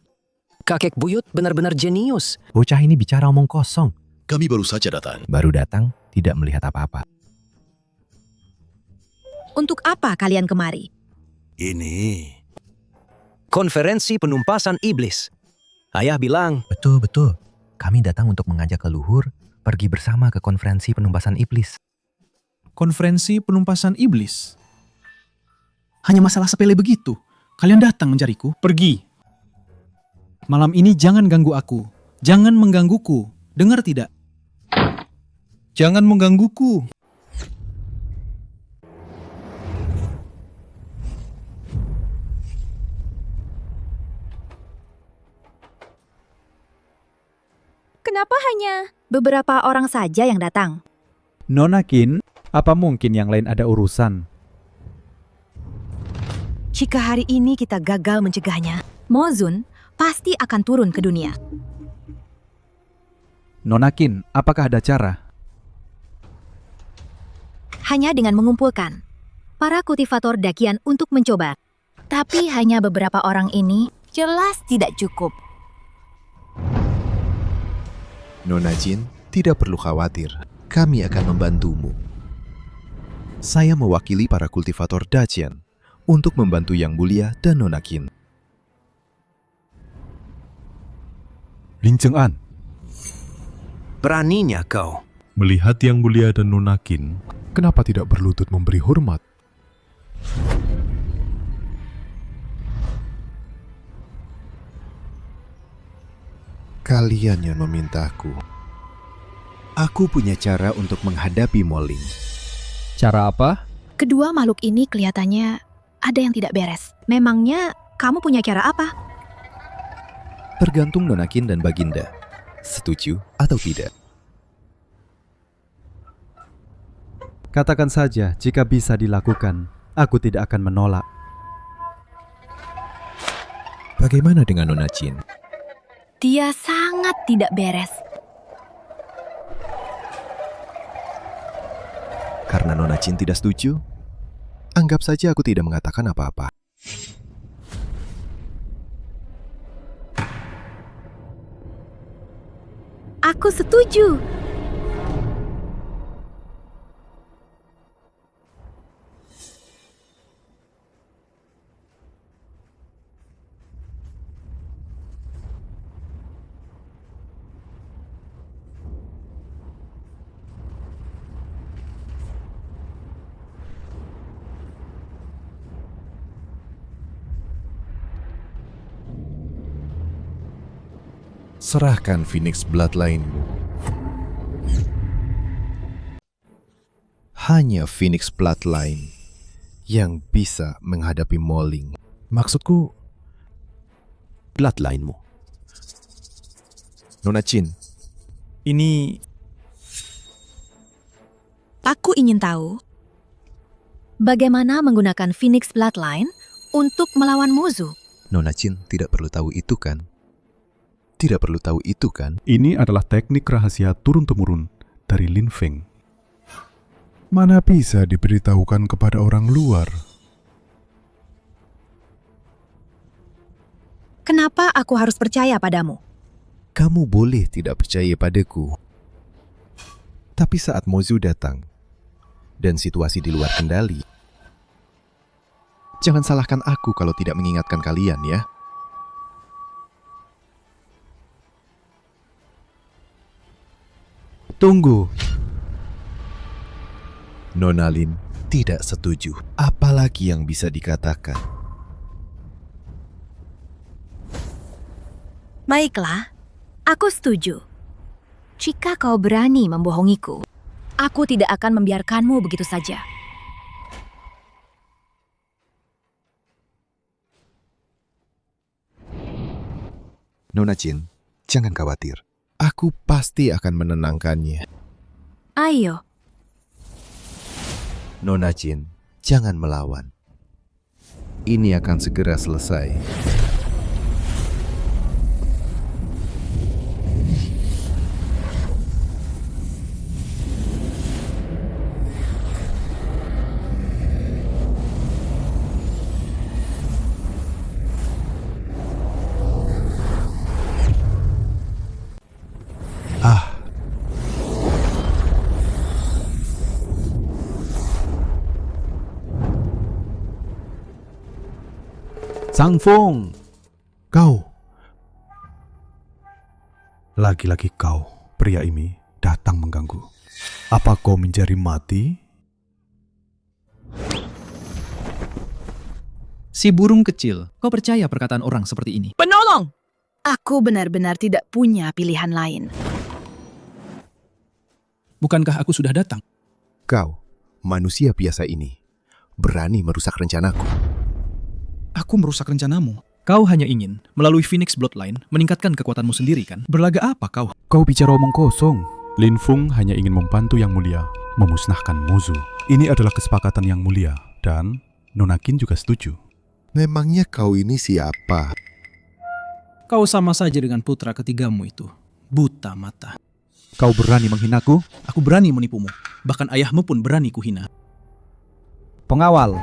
Kakek buyut benar-benar jenius. Bocah ini bicara omong kosong. Kami baru saja datang. Baru datang, tidak melihat apa-apa. Untuk apa kalian kemari? Ini. Konferensi penumpasan iblis. Ayah bilang. Betul. Kami datang untuk mengajak leluhur pergi bersama ke konferensi penumpasan iblis. Konferensi penumpasan iblis? Hanya masalah sepele begitu. Kalian datang mencariku, pergi. Malam ini jangan ganggu aku. Jangan menggangguku. Dengar tidak? Jangan menggangguku. Kenapa hanya beberapa orang saja yang datang? Nona Qin, apa mungkin yang lain ada urusan? Jika hari ini kita gagal mencegahnya, Mozun pasti akan turun ke dunia. Nona Qin, apakah ada cara? Hanya dengan mengumpulkan para kultivator dakian untuk mencoba. Tapi hanya beberapa orang ini jelas tidak cukup. Nona Jin, tidak perlu khawatir. Kami akan membantumu. Saya mewakili para kultivator Dacian untuk membantu Yang Mulia dan Nona Qin. Lin Cheng'an. Beraninya kau. Melihat Yang Mulia dan Nona Qin, kenapa tidak berlutut memberi hormat? Kalian yang memintaku. Aku punya cara untuk menghadapi Moling. Cara apa? Kedua makhluk ini kelihatannya ada yang tidak beres. Memangnya kamu punya cara apa? Tergantung Nona Qin dan Baginda. Setuju atau tidak? Katakan saja jika bisa dilakukan. Aku tidak akan menolak. Bagaimana dengan Nona Qin? Dia sangat tidak beres. Karena Nona Qin tidak setuju, anggap saja aku tidak mengatakan apa-apa. Aku setuju. Serahkan Phoenix Bloodline-mu. Hanya Phoenix Bloodline yang bisa menghadapi Moling. Maksudku, bloodline-mu. Nona Chin, Ini Aku ingin tahu Bagaimana menggunakan Phoenix Bloodline untuk melawan Mozu? Nona Chin tidak perlu tahu itu kan? Tidak perlu tahu itu kan? Ini adalah teknik rahasia turun-temurun dari Lin Feng. Mana bisa diberitahukan kepada orang luar? kenapa aku harus percaya padamu. Kamu boleh tidak percaya padaku. Tapi saat Mozu datang, dan situasi di luar kendali, jangan salahkan aku kalau tidak mengingatkan kalian ya. Tunggu. Nona Lin tidak setuju. Apalagi yang bisa dikatakan? Baiklah, aku setuju. Jika kau berani membohongiku, aku tidak akan membiarkanmu begitu saja. Nona Chin, jangan khawatir. Aku pasti akan menenangkannya. Ayo, Nona Chin, jangan melawan. Ini akan segera selesai. Zhang Feng, kau. Lagi-lagi kau, pria ini, datang mengganggu. Apa kau mencari mati? Si burung kecil, kau percaya perkataan orang seperti ini? Penolong! Aku benar-benar tidak punya pilihan lain. Bukankah aku sudah datang? Kau, manusia biasa ini, berani merusak rencanaku. Aku merusak rencanamu. Kau hanya ingin, melalui Phoenix Bloodline, meningkatkan kekuatanmu sendiri kan? Berlaga apa kau? Kau bicara omong kosong. Lin Feng hanya ingin membantu Yang Mulia memusnahkan Mozu. Ini adalah kesepakatan Yang Mulia, dan Nona Qin juga setuju. Memangnya kau ini siapa? Kau sama saja dengan putra ketigamu itu. Buta mata. Kau berani menghinaku? Aku berani menipumu. Bahkan ayahmu pun berani kuhina. Pengawal,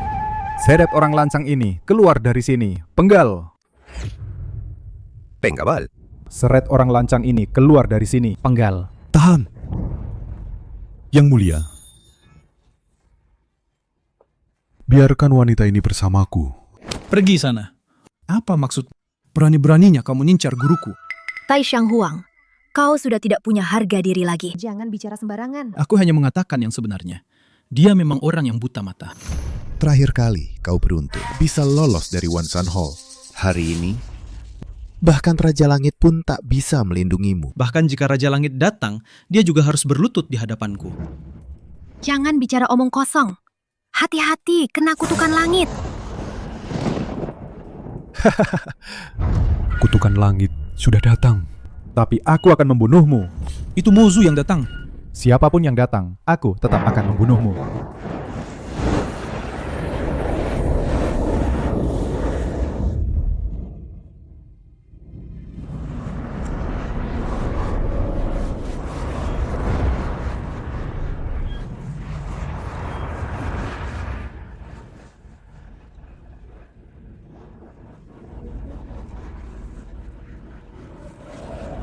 seret orang lancang ini keluar dari sini. Penggal. Pengawal. Seret orang lancang ini keluar dari sini. Penggal. Tahan. Yang Mulia, biarkan wanita ini bersamaku. Pergi sana. Apa maksud? Berani-beraninya kau mengincar guruku. Tai Shanghuang, kau sudah tidak punya harga diri lagi. Jangan bicara sembarangan. Aku hanya mengatakan yang sebenarnya. Dia memang orang yang buta mata. Terakhir kali kau beruntung bisa lolos dari Wansan Hall. Hari ini, bahkan Raja Langit pun tak bisa melindungimu. Bahkan jika Raja Langit datang, dia juga harus berlutut di hadapanku. Jangan bicara omong kosong. Hati-hati, kena kutukan langit. Kutukan langit sudah datang. Tapi aku akan membunuhmu. Itu Mozu yang datang. Siapapun yang datang, aku tetap akan membunuhmu.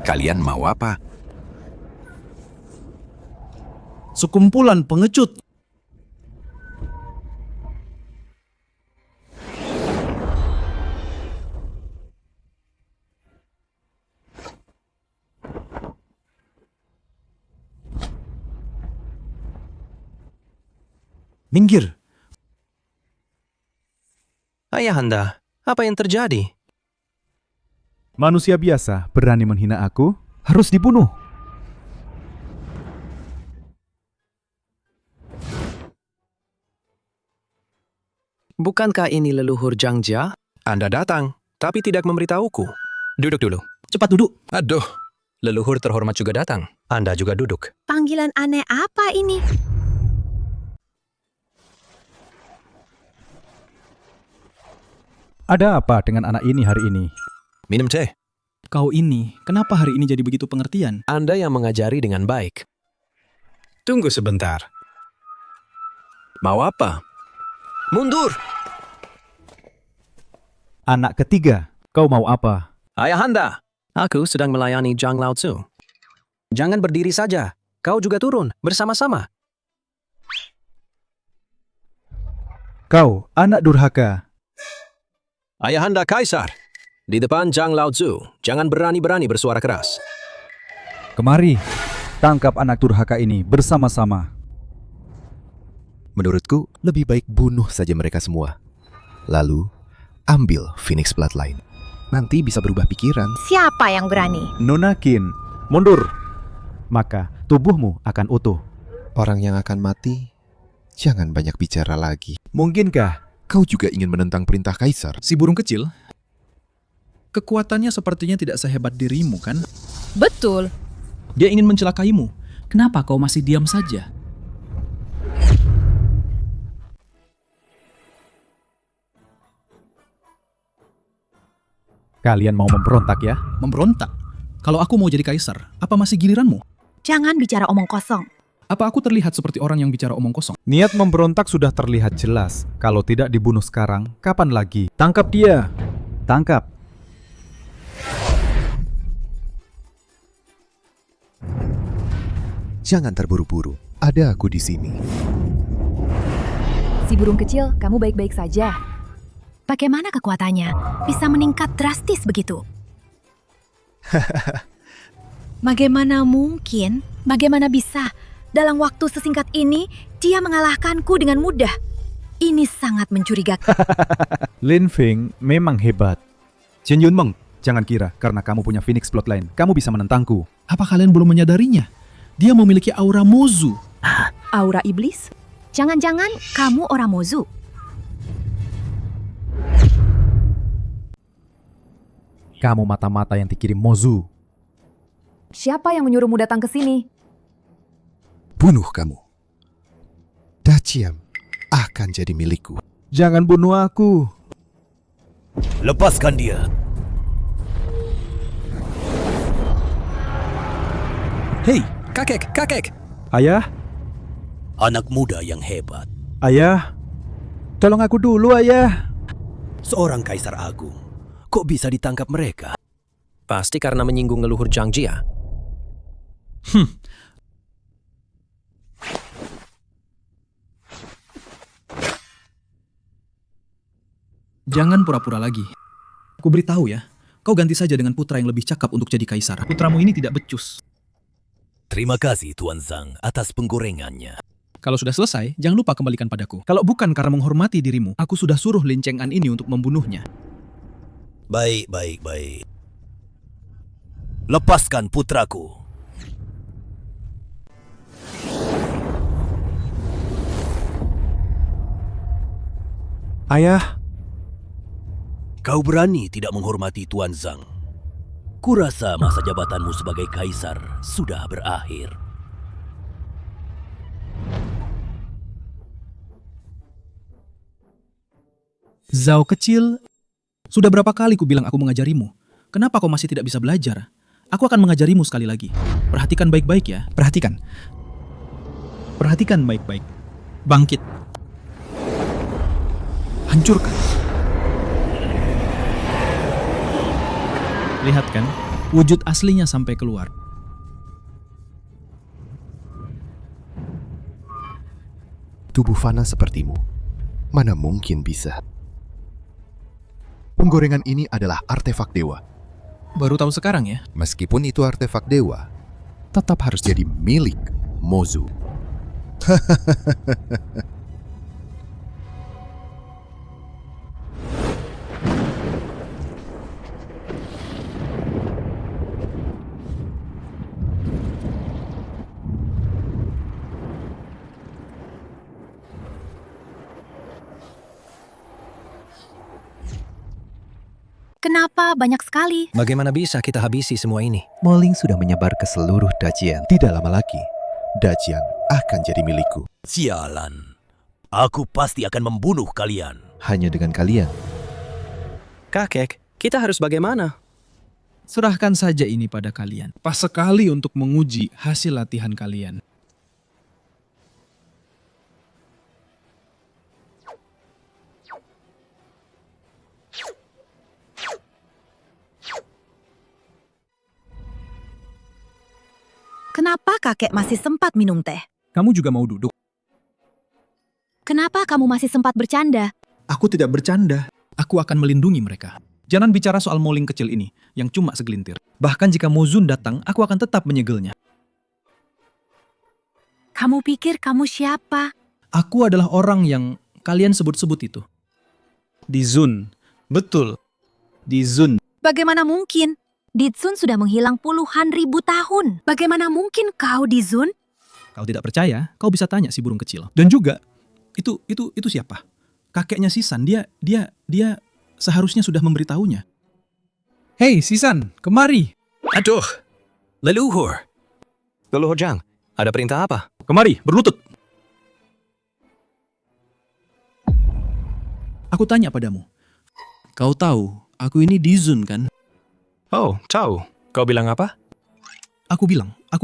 Kalian mau apa? Sekumpulan pengecut. Minggir. Ayahanda, apa yang terjadi? Manusia biasa berani menghina aku, harus dibunuh. Bukankah ini leluhur Zhangjia? Anda datang, tapi tidak memberitahuku. Duduk dulu. Cepat duduk. Aduh, leluhur terhormat juga datang. Anda juga duduk. Panggilan aneh apa ini? Ada apa dengan anak ini hari ini? Minum teh. Kau ini, kenapa hari ini jadi begitu pengertian? Anda yang mengajari dengan baik. Tunggu sebentar. Mau apa? Mundur! Anak ketiga, kau mau apa? Ayahanda, aku sedang melayani Zhang Laozu. Jangan berdiri saja. Kau juga turun, bersama-sama. Kau, anak durhaka. Ayahanda Kaisar, di depan Zhang Laozu, jangan berani-berani bersuara keras. Kemari, tangkap anak durhaka ini bersama-sama. Menurutku, lebih baik bunuh saja mereka semua. Lalu, ambil Phoenix Bloodline. Nanti bisa berubah pikiran. Siapa yang berani? Nona Qin, mundur. Maka tubuhmu akan utuh. Orang yang akan mati, jangan banyak bicara lagi. Mungkinkah kau juga ingin menentang perintah kaisar? Si burung kecil, kekuatannya sepertinya tidak sehebat dirimu, kan? Betul. Dia ingin mencelakaimu. Kenapa kau masih diam saja? Kalian mau memberontak ya? Memberontak? Kalau aku mau jadi kaisar, apa masih giliranmu? Jangan bicara omong kosong. Apa aku terlihat seperti orang yang bicara omong kosong? Niat memberontak sudah terlihat jelas. Kalau tidak dibunuh sekarang, kapan lagi? Tangkap dia! Tangkap! Jangan terburu-buru. Ada aku di sini. Si burung kecil, kamu baik-baik saja. Bagaimana kekuatannya? Bisa meningkat drastis begitu. Bagaimana mungkin? Bagaimana bisa? Dalam waktu sesingkat ini, dia mengalahkanku dengan mudah. Ini sangat mencurigakan. Lin Feng memang hebat. Chen Yunmeng, jangan kira karena kamu punya Phoenix Bloodline, kamu bisa menentangku. Apa kalian belum menyadarinya? Dia memiliki aura Mozu. Aura iblis? Jangan-jangan kamu orang Mozu. Kamu mata-mata yang dikirim Mozu. Siapa yang menyuruhmu datang ke sini? Bunuh kamu. Daciam akan jadi milikku. Jangan bunuh aku. Lepaskan dia. Hei, kakek! Ayah? Anak muda yang hebat. Ayah? Tolong aku dulu, ayah. Seorang kaisar agung. Kok bisa ditangkap mereka? Pasti karena menyinggung leluhur Zhangjia. Jangan pura-pura lagi. Aku beritahu ya, kau ganti saja dengan putra yang lebih cakap untuk jadi kaisar. Putramu ini tidak becus. Terima kasih Tuan Zhang atas penggorengannya. Kalau sudah selesai, jangan lupa kembalikan padaku. Kalau bukan karena menghormati dirimu, aku sudah suruh Lin Cheng'an ini untuk membunuhnya. Baik. Lepaskan putraku. Ayah. Kau berani tidak menghormati Tuan Zhang. Kurasa masa jabatanmu sebagai kaisar sudah berakhir. Zhao kecil, sudah berapa kali ku bilang aku mengajarimu? Kenapa kau masih tidak bisa belajar? Aku akan mengajarimu sekali lagi. Perhatikan baik-baik ya. Perhatikan baik-baik. Bangkit. Hancurkan. Lihat kan, wujud aslinya sampai keluar. Tubuh fana sepertimu, mana mungkin bisa? Penggorengan ini adalah artefak dewa. Baru tahu sekarang ya? Meskipun itu artefak dewa, tetap harus jadi milik Mozu. Kenapa banyak sekali? Bagaimana bisa kita habisi semua ini? Moling sudah menyebar ke seluruh Dacian. Tidak lama lagi, Dacian akan jadi milikku. Sialan. Aku pasti akan membunuh kalian. Hanya dengan kalian. Kakek, kita harus bagaimana? Serahkan saja ini pada kalian. Pas sekali untuk menguji hasil latihan kalian. Kenapa kakek masih sempat minum teh? Kamu juga mau duduk? Kenapa kamu masih sempat bercanda? Aku tidak bercanda. Aku akan melindungi mereka. Jangan bicara soal Moling kecil ini, yang cuma segelintir. Bahkan jika Mozun datang, aku akan tetap menyegelnya. Kamu pikir kamu siapa? Aku adalah orang yang kalian sebut-sebut itu. Dizun. Betul. Dizun. Bagaimana mungkin? Dizun sudah menghilang puluhan ribu tahun. Bagaimana mungkin kau, Dizun? Kalau tidak percaya, kau bisa tanya si burung kecil. Dan juga, itu siapa? Kakeknya Sisan, dia seharusnya sudah memberitahunya. Hei Sisan, kemari. Aduh, leluhur. Leluhur Jang, ada perintah apa? Kemari, berlutut. Aku tanya padamu. Kau tahu, aku ini Dizun kan? Oh, tahu. Kau bilang apa? Aku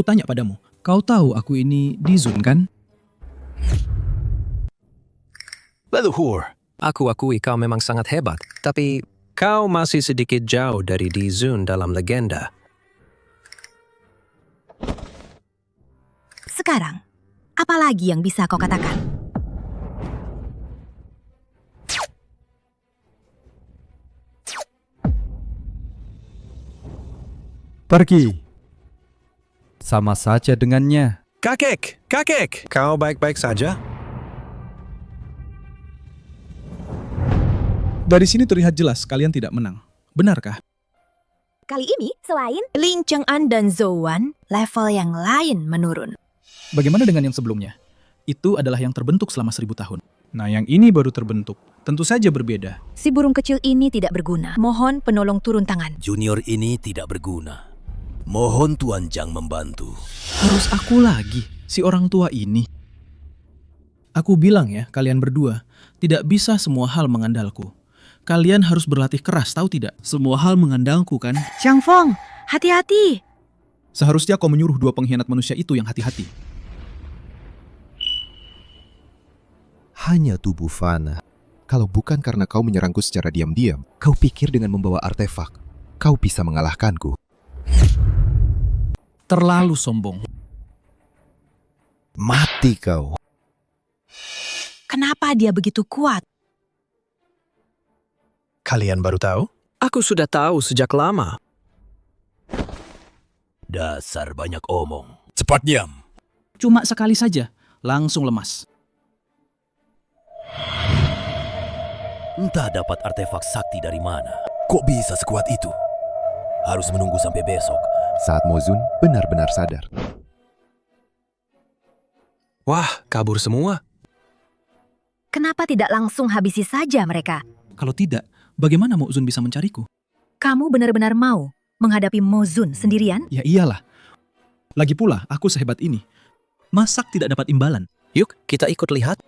tanya padamu. Kau tahu aku ini Dizun kan? Leluhur, aku akui kau memang sangat hebat. Tapi kau masih sedikit jauh dari Dizun dalam legenda. Sekarang, apa lagi yang bisa kau katakan? Pergi. Sama saja dengannya. Kakek, kau baik-baik saja? Dari sini terlihat jelas kalian tidak menang. Benarkah? Kali ini, selain Ling Cheng'an dan Zhouwan, level yang lain menurun. Bagaimana dengan yang sebelumnya? Itu adalah yang terbentuk selama 1000 tahun. Nah, yang ini baru terbentuk. Tentu saja berbeda. Si burung kecil ini tidak berguna. Mohon penolong turun tangan. Junior ini tidak berguna. Mohon Tuan Jang membantu. Harus aku lagi, si orang tua ini. Aku bilang ya, kalian berdua, tidak bisa semua hal mengandalku. Kalian harus berlatih keras, tahu tidak? Semua hal mengandalku kan? Zhang Feng, hati-hati. Seharusnya kau menyuruh dua pengkhianat manusia itu yang hati-hati. Hanya tubuh fana. Kalau bukan karena kau menyerangku secara diam-diam, kau pikir dengan membawa artefak, kau bisa mengalahkanku. Terlalu sombong. Mati kau. Kenapa dia begitu kuat? Kalian baru tahu? Aku sudah tahu sejak lama. Dasar banyak omong. Cepat diam. Cuma sekali saja, langsung lemas. Entah dapat artefak sakti dari mana. Kok bisa sekuat itu? Harus menunggu sampai besok. Saat Mozun benar-benar sadar. Wah, kabur semua. Kenapa tidak langsung habisi saja mereka? Kalau tidak, bagaimana Mozun bisa mencariku? Kamu benar-benar mau menghadapi Mozun sendirian? Ya iyalah. Lagi pula, aku sehebat ini. Masak tidak dapat imbalan. Yuk, kita ikut lihat.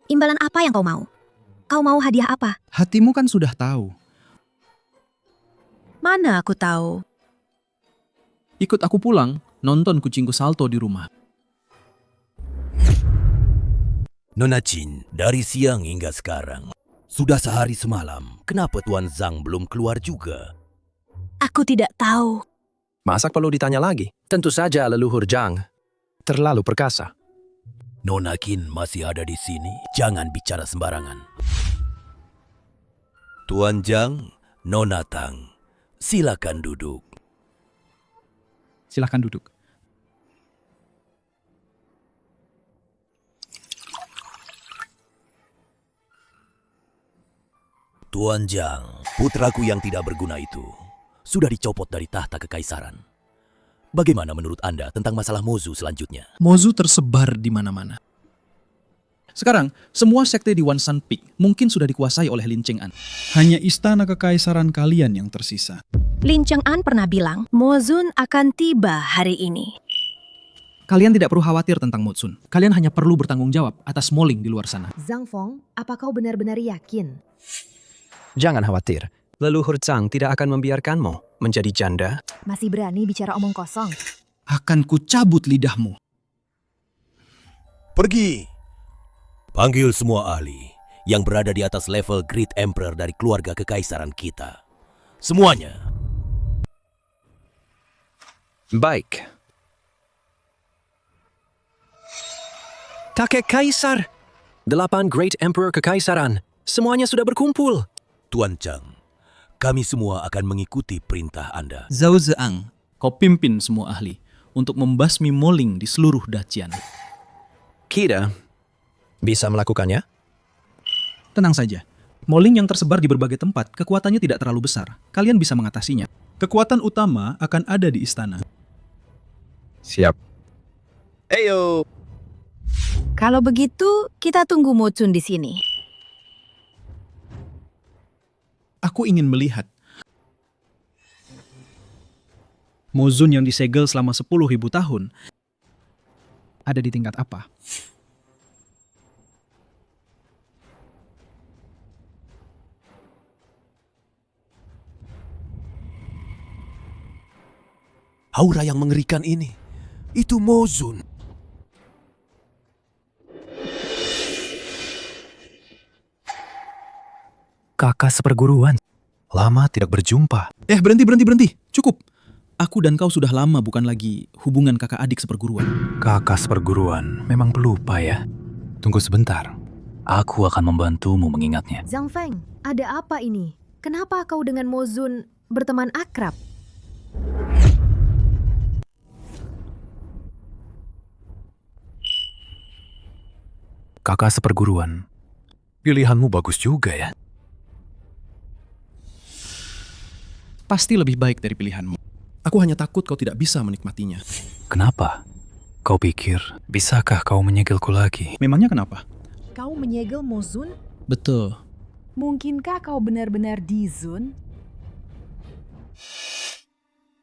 Imbalan apa yang kau mau? Kau mau hadiah apa? Hatimu kan sudah tahu. Mana aku tahu? Ikut aku pulang, nonton kucingku salto di rumah. Nona Jin, dari siang hingga sekarang, sudah sehari semalam, kenapa Tuan Zhang belum keluar juga? Aku tidak tahu. Masak perlu ditanya lagi? Tentu saja leluhur Zhang. Terlalu perkasa. Nona Qin masih ada di sini, jangan bicara sembarangan. Tuan Zhang, Nona Tang, silakan duduk. Silakan duduk. Tuan Zhang, putraku yang tidak berguna itu sudah dicopot dari tahta kekaisaran. Bagaimana menurut Anda tentang masalah Mozu selanjutnya? Mozu tersebar di mana-mana. Sekarang, semua sekte di Wansan Peak mungkin sudah dikuasai oleh Lin Cheng'an. Hanya istana kekaisaran kalian yang tersisa. Lin Cheng'an pernah bilang, Mozun akan tiba hari ini. Kalian tidak perlu khawatir tentang Mozun. Kalian hanya perlu bertanggung jawab atas Moling di luar sana. Zhang Feng, apa kau benar-benar yakin? Jangan khawatir. Leluhur Zhang tidak akan membiarkanmu menjadi janda. Masih berani bicara omong kosong? Akan kucabut lidahmu. Pergi. Panggil semua ahli yang berada di atas level Great Emperor dari keluarga kekaisaran kita. Semuanya. Baik. Kakek Kaisar. 8 Great Emperor kekaisaran. Semuanya sudah berkumpul. Tuan Chang, kami semua akan mengikuti perintah Anda. Zhao Zheang, kau pimpin semua ahli untuk membasmi Moling di seluruh Dacian. Kita bisa melakukannya? Tenang saja. Moling yang tersebar di berbagai tempat, kekuatannya tidak terlalu besar. Kalian bisa mengatasinya. Kekuatan utama akan ada di istana. Siap. Eyo. Kalau begitu, kita tunggu Mozun di sini. Aku ingin melihat Mozun yang disegel selama 10.000 tahun ada di tingkat apa. Aura yang mengerikan ini, itu Mozun. Kakak seperguruan. Lama tidak berjumpa. Berhenti. Cukup. Aku dan kau sudah lama bukan lagi hubungan kakak adik seperguruan. Kakak seperguruan memang pelupa ya. Tunggu sebentar. Aku akan membantumu mengingatnya. Zhang Feng, ada apa ini? Kenapa kau dengan Mozun berteman akrab? Kakak seperguruan, pilihanmu bagus juga ya. Pasti lebih baik dari pilihanmu. Aku hanya takut kau tidak bisa menikmatinya. Kenapa? Kau pikir, bisakah kau menyegilku lagi? Memangnya kenapa? Kau menyegel Mozun? Betul. Mungkinkah kau benar-benar Dizun?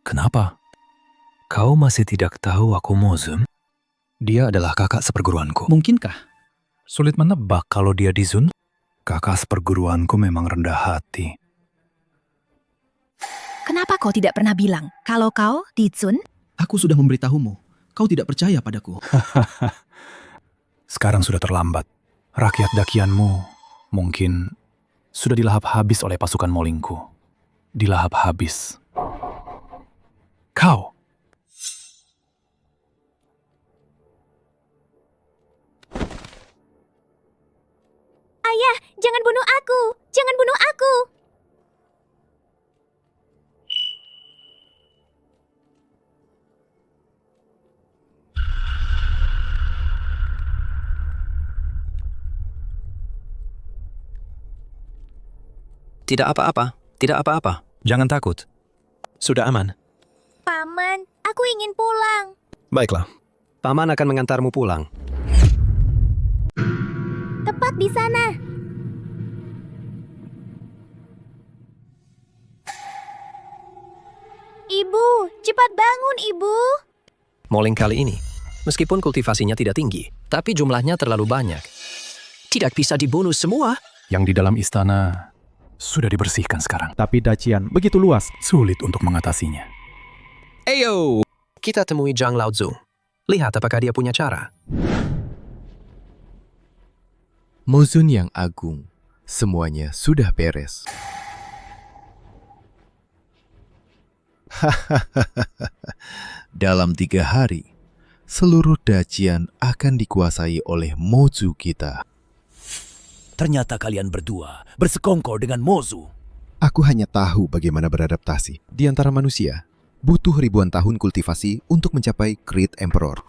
Kenapa? Kau masih tidak tahu aku Mozun? Dia adalah kakak seperguruanku. Mungkinkah? Sulit menebak kalau dia Dizun. Kakak seperguruanku memang rendah hati. Kenapa kau tidak pernah bilang kalau kau Dizun? Aku sudah memberitahumu. Kau tidak percaya padaku. Sekarang sudah terlambat. Rakyat dakianmu mungkin sudah dilahap habis oleh pasukan Molingku. Dilahap habis. Kau. Ayah, jangan bunuh aku! Jangan bunuh aku! Tidak apa-apa, tidak apa-apa. Jangan takut. Sudah aman. Paman, aku ingin pulang. Baiklah, Paman akan mengantarmu pulang. Tepat di sana. Ibu, cepat bangun, Ibu. Moling kali ini, meskipun kultivasinya tidak tinggi, tapi jumlahnya terlalu banyak. Tidak bisa dibunuh semua. Yang di dalam istana sudah dibersihkan sekarang. Tapi Dacian begitu luas. Sulit untuk mengatasinya. Eyo! Kita temui Zhang Laozu. Lihat apakah dia punya cara. Mozun yang agung, semuanya sudah beres. Dalam 3 hari, seluruh Dacian akan dikuasai oleh Mozu kita. Ternyata kalian berdua bersekongkol dengan Mozu. Aku hanya tahu bagaimana beradaptasi. Di antara manusia, butuh ribuan tahun kultivasi untuk mencapai Great Emperor.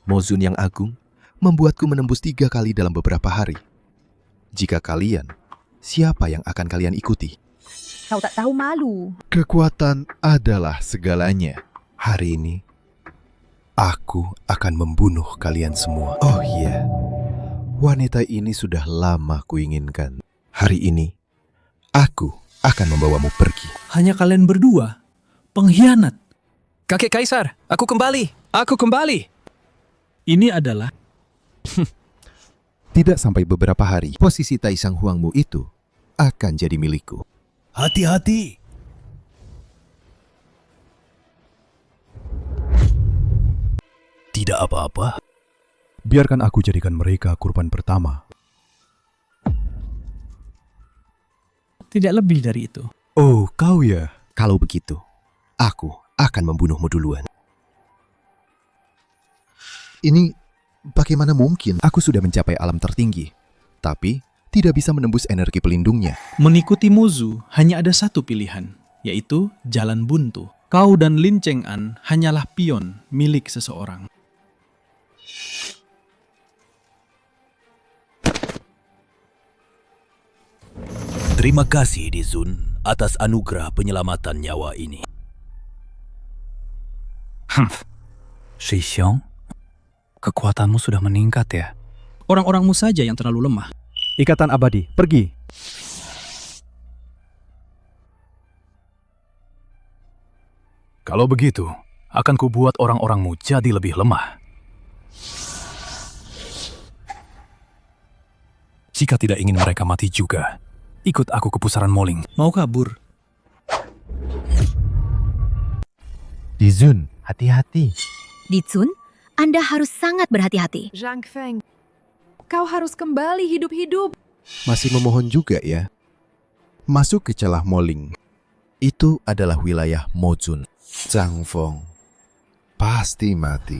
Mozun yang agung membuatku menembus 3 kali dalam beberapa hari. Jika kalian, siapa yang akan kalian ikuti? Kau tak tahu malu. Kekuatan adalah segalanya. Hari ini, aku akan membunuh kalian semua. Oh iya, Wanita ini sudah lama kuinginkan. Hari ini, aku akan membawamu pergi. Hanya kalian berdua? Pengkhianat. Kakek Kaisar, aku kembali. Aku kembali. Ini adalah... Tidak sampai beberapa hari, posisi Taisang Huangmu itu akan jadi milikku. Hati-hati. Tidak apa-apa. Biarkan aku jadikan mereka korban pertama. Tidak lebih dari itu. Oh, kau ya? Kalau begitu, aku akan membunuhmu duluan. Ini bagaimana mungkin? Aku sudah mencapai alam tertinggi, tapi tidak bisa menembus energi pelindungnya. Mengikuti Mozu hanya ada satu pilihan, yaitu jalan buntu. Kau dan Lin Cheng'an hanyalah pion milik seseorang. Terima kasih, Dizun, atas anugerah penyelamatan nyawa ini. Shi Xiong, kekuatanmu sudah meningkat ya? Orang-orangmu saja yang terlalu lemah. Ikatan abadi, pergi. Kalau begitu, akan kubuat orang-orangmu jadi lebih lemah. Jika tidak ingin mereka mati juga, ikut aku ke pusaran Moling. Mau kabur? Dizun, hati-hati. Dizun, Anda harus sangat berhati-hati. Zhang Feng, kau harus kembali hidup-hidup. Masih memohon juga ya? Masuk ke celah Moling. Itu adalah wilayah Mojun. Zhang Feng pasti mati.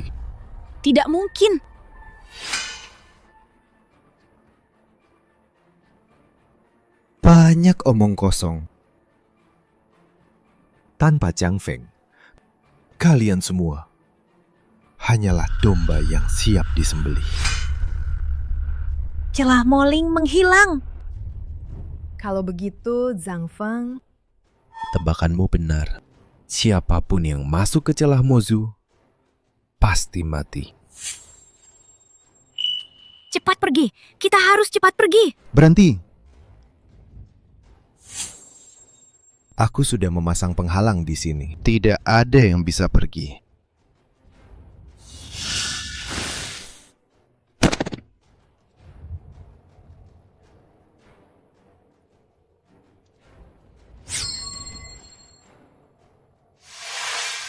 Tidak mungkin. Banyak omong kosong. Tanpa Zhang Feng, kalian semua hanyalah domba yang siap disembelih. Celah Moling menghilang. Kalau begitu, Zhang Feng, Tebakanmu benar. Siapapun yang masuk ke celah Mozu pasti mati. Cepat pergi. Kita harus cepat pergi. Berhenti. Aku sudah memasang penghalang di sini. Tidak ada yang bisa pergi.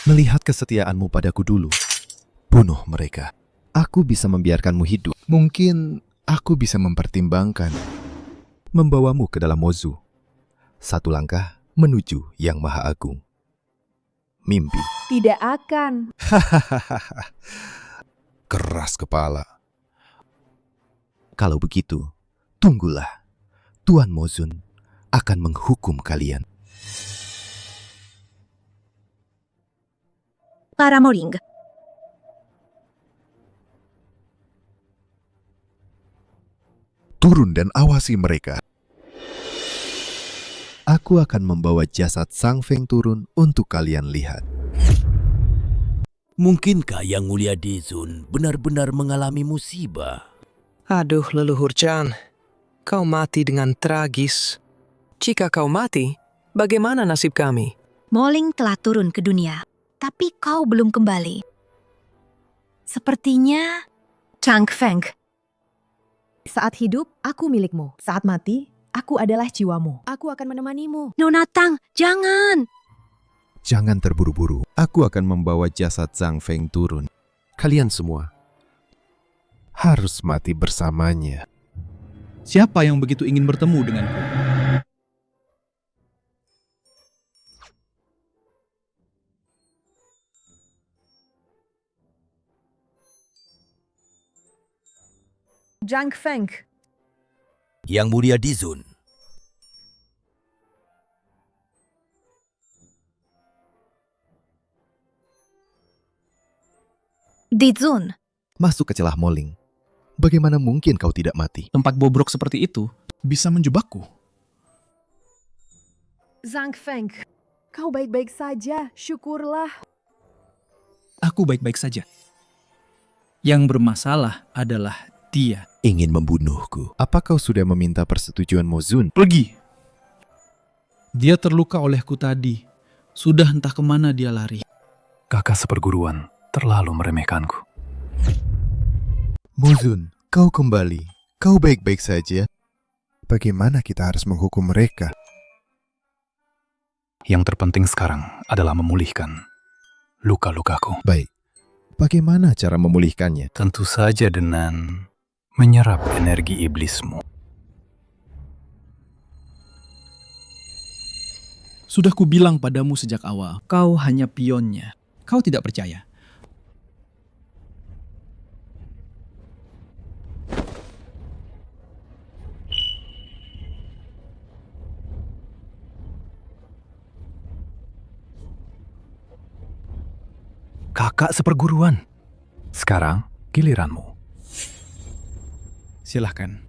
Melihat kesetiaanmu padaku dulu, bunuh mereka. Aku bisa membiarkanmu hidup. Mungkin aku bisa mempertimbangkan membawamu ke dalam Mozu. Satu langkah menuju Yang Maha Agung. Mimpi. tidak akan. Keras kepala. Kalau begitu, tunggulah. Tuan Mozun akan menghukum kalian. Para Moring. Turun dan awasi mereka. Aku akan membawa jasad Sang Feng turun untuk kalian lihat. Mungkinkah Yang Mulia Dizun benar-benar mengalami musibah? Aduh, leluhur Chan. Kau mati dengan tragis. Jika kau mati, bagaimana nasib kami? Moling telah turun ke dunia, tapi kau belum kembali. Sepertinya Chang Feng. Saat hidup, aku milikmu. Saat mati, aku adalah jiwamu. Aku akan menemanimu. Nona Tang, jangan! Jangan terburu-buru. Aku akan membawa jasad Zhang Feng turun. Kalian semua harus mati bersamanya. Siapa yang begitu ingin bertemu denganku? Zhang Feng. Yang Mulia Dizun. Dizun. Masuk ke celah Moling. Bagaimana mungkin kau tidak mati? Tempat bobrok seperti itu bisa menjebakku. Zhang Feng, kau baik-baik saja. Syukurlah. Aku baik-baik saja. Yang bermasalah adalah Dia ingin membunuhku. Apa kau sudah meminta persetujuan Mozun? Pergi. Dia terluka olehku tadi. Sudah entah kemana dia lari. Kakak seperguruan terlalu meremehkanku. Mozun, kau kembali. Kau baik-baik saja. Bagaimana kita harus menghukum mereka? Yang terpenting sekarang adalah memulihkan luka-lukaku. Baik. Bagaimana cara memulihkannya? Tentu saja dengan menyerap energi iblismu. Sudah kubilang padamu sejak awal, kau hanya pionnya. Kau tidak percaya. Kakak seperguruan. Sekarang giliranmu. Silahkan.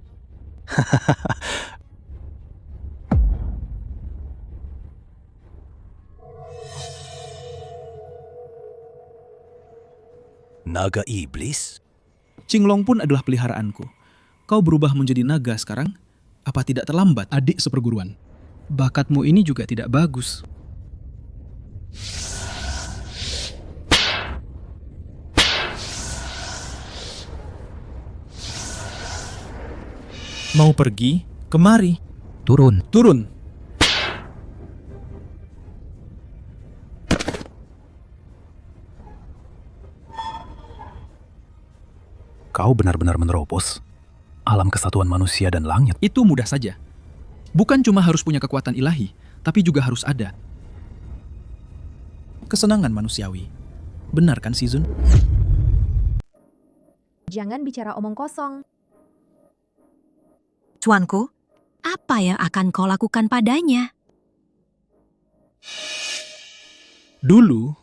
Naga iblis? Cinglong pun adalah peliharaanku. Kau berubah menjadi naga sekarang? Apa tidak terlambat, adik seperguruan? Bakatmu ini juga tidak bagus. Mau pergi? Kemari. Turun. Turun. Kau benar-benar menerobos alam kesatuan manusia dan langit. Itu mudah saja. Bukan cuma harus punya kekuatan ilahi, tapi juga harus ada kesenangan manusiawi. Benar kan, Shizun? Jangan bicara omong kosong. Tuanku, apa yang akan kau lakukan padanya? Dulu,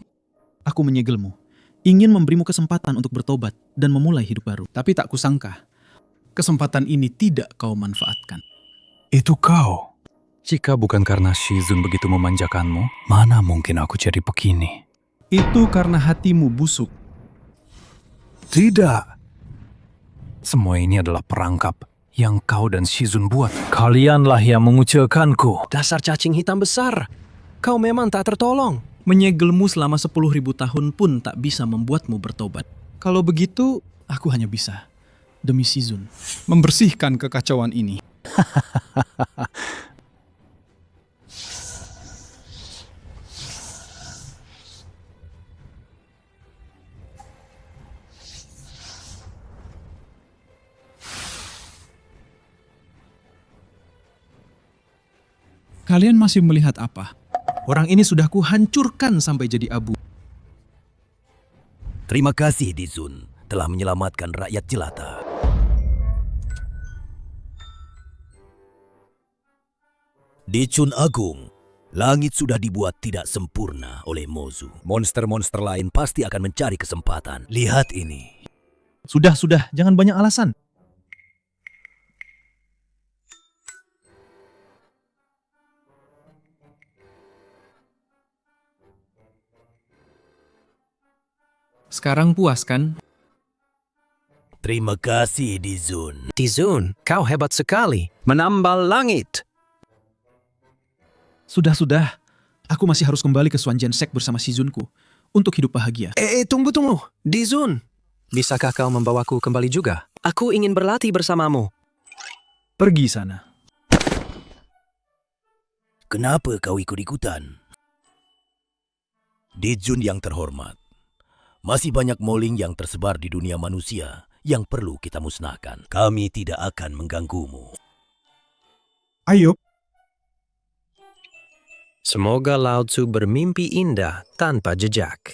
aku menyegelmu. Ingin memberimu kesempatan untuk bertobat dan memulai hidup baru. Tapi tak kusangka, kesempatan ini tidak kau manfaatkan. Itu kau. Jika bukan karena Shizun begitu memanjakanmu, mana mungkin aku jadi begini? Itu karena hatimu busuk. Tidak. Semua ini adalah perangkap yang kau dan Shizun buat. Kalianlah yang mengucilkanku. Dasar cacing hitam besar. Kau memang tak tertolong. Menyegelmu selama 10.000 tahun pun tak bisa membuatmu bertobat. Kalau begitu, aku hanya bisa, demi Shizun, membersihkan kekacauan ini. Kalian masih melihat apa? Orang ini sudah kuhancurkan sampai jadi abu. Terima kasih, Dizun, telah menyelamatkan rakyat jelata. Di Chun Agung, langit sudah dibuat tidak sempurna oleh Mozu. Monster-monster lain pasti akan mencari kesempatan. Lihat ini. Sudah, jangan banyak alasan. Sekarang puas kan? Terima kasih, Dizun. Dizun, kau hebat sekali. Menambal langit. Sudah. Aku masih harus kembali ke Swanjian Sek bersama Shizunku untuk hidup bahagia. Tunggu. Dizun, bisakah kau membawaku kembali juga? Aku ingin berlatih bersamamu. Pergi sana. Kenapa kau ikut-ikutan? Dizun yang terhormat. Masih banyak moling yang tersebar di dunia manusia yang perlu kita musnahkan. Kami tidak akan mengganggumu. Ayo. Semoga Lao Tzu bermimpi indah tanpa jejak.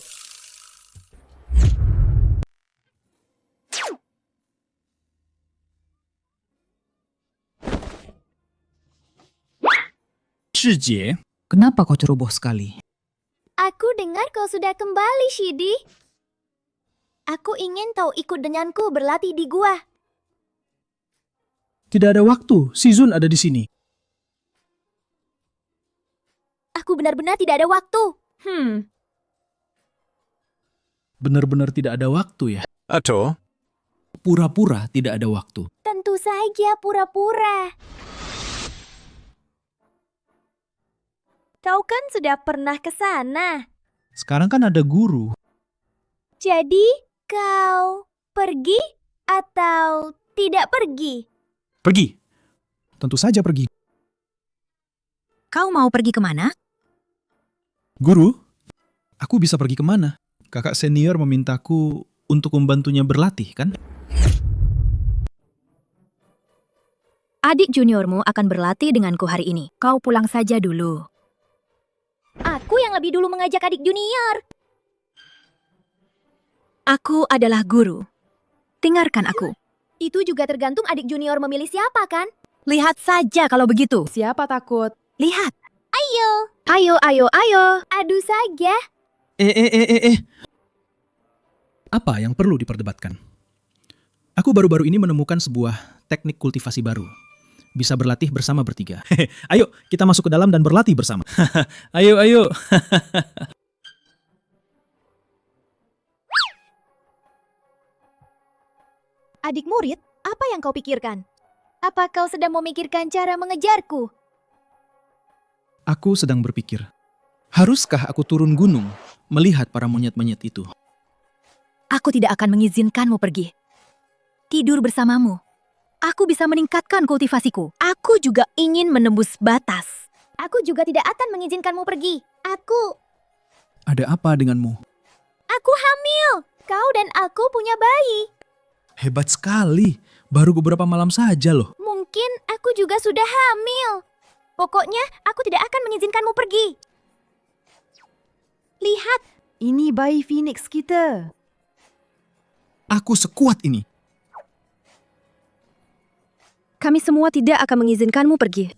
Shijie, kenapa kau ceroboh sekali? Aku dengar kau sudah kembali, Shidi. Aku ingin kau ikut denganku berlatih di gua. Tidak ada waktu, Shizun ada di sini. Aku benar-benar tidak ada waktu. Benar-benar tidak ada waktu ya? Atau, Pura-pura tidak ada waktu. Tentu saja pura-pura. Kau kan sudah pernah ke sana. Sekarang kan ada guru. Jadi, kau pergi atau tidak pergi? Pergi. Tentu saja pergi. Kau mau pergi kemana? Guru, aku bisa pergi kemana? Kakak senior memintaku untuk membantunya berlatih, kan? Adik juniormu akan berlatih denganku hari ini. Kau pulang saja dulu. Aku yang lebih dulu mengajak adik junior. Aku adalah guru. Dengarkan aku. Itu juga tergantung adik junior memilih siapa, kan? Lihat saja kalau begitu. Siapa takut? Lihat. Ayo. Ayo, ayo, ayo. Adu saja. Apa yang perlu diperdebatkan? Aku baru-baru ini menemukan sebuah teknik kultivasi baru. Bisa berlatih bersama bertiga. Ayo, kita masuk ke dalam dan berlatih bersama. Ayo, ayo. Adik murid, apa yang kau pikirkan? Apa kau sedang memikirkan cara mengejarku? Aku sedang berpikir, haruskah aku turun gunung melihat para monyet-monyet itu? Aku tidak akan mengizinkanmu pergi. Tidur bersamamu. Aku bisa meningkatkan kultivasiku. Aku juga ingin menembus batas. Aku juga tidak akan mengizinkanmu pergi. Ada apa denganmu? Aku hamil. Kau dan aku punya bayi. Hebat sekali. Baru beberapa malam saja loh. Mungkin aku juga sudah hamil. Pokoknya aku tidak akan mengizinkanmu pergi. Lihat. Ini bayi Phoenix kita. Aku sekuat ini. Kami semua tidak akan mengizinkanmu pergi.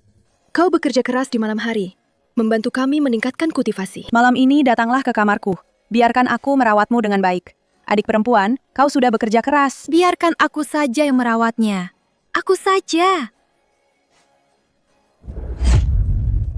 Kau bekerja keras di malam hari, membantu kami meningkatkan kultivasi. Malam ini datanglah ke kamarku. Biarkan aku merawatmu dengan baik. Adik perempuan, kau sudah bekerja keras. Biarkan aku saja yang merawatnya. Aku saja.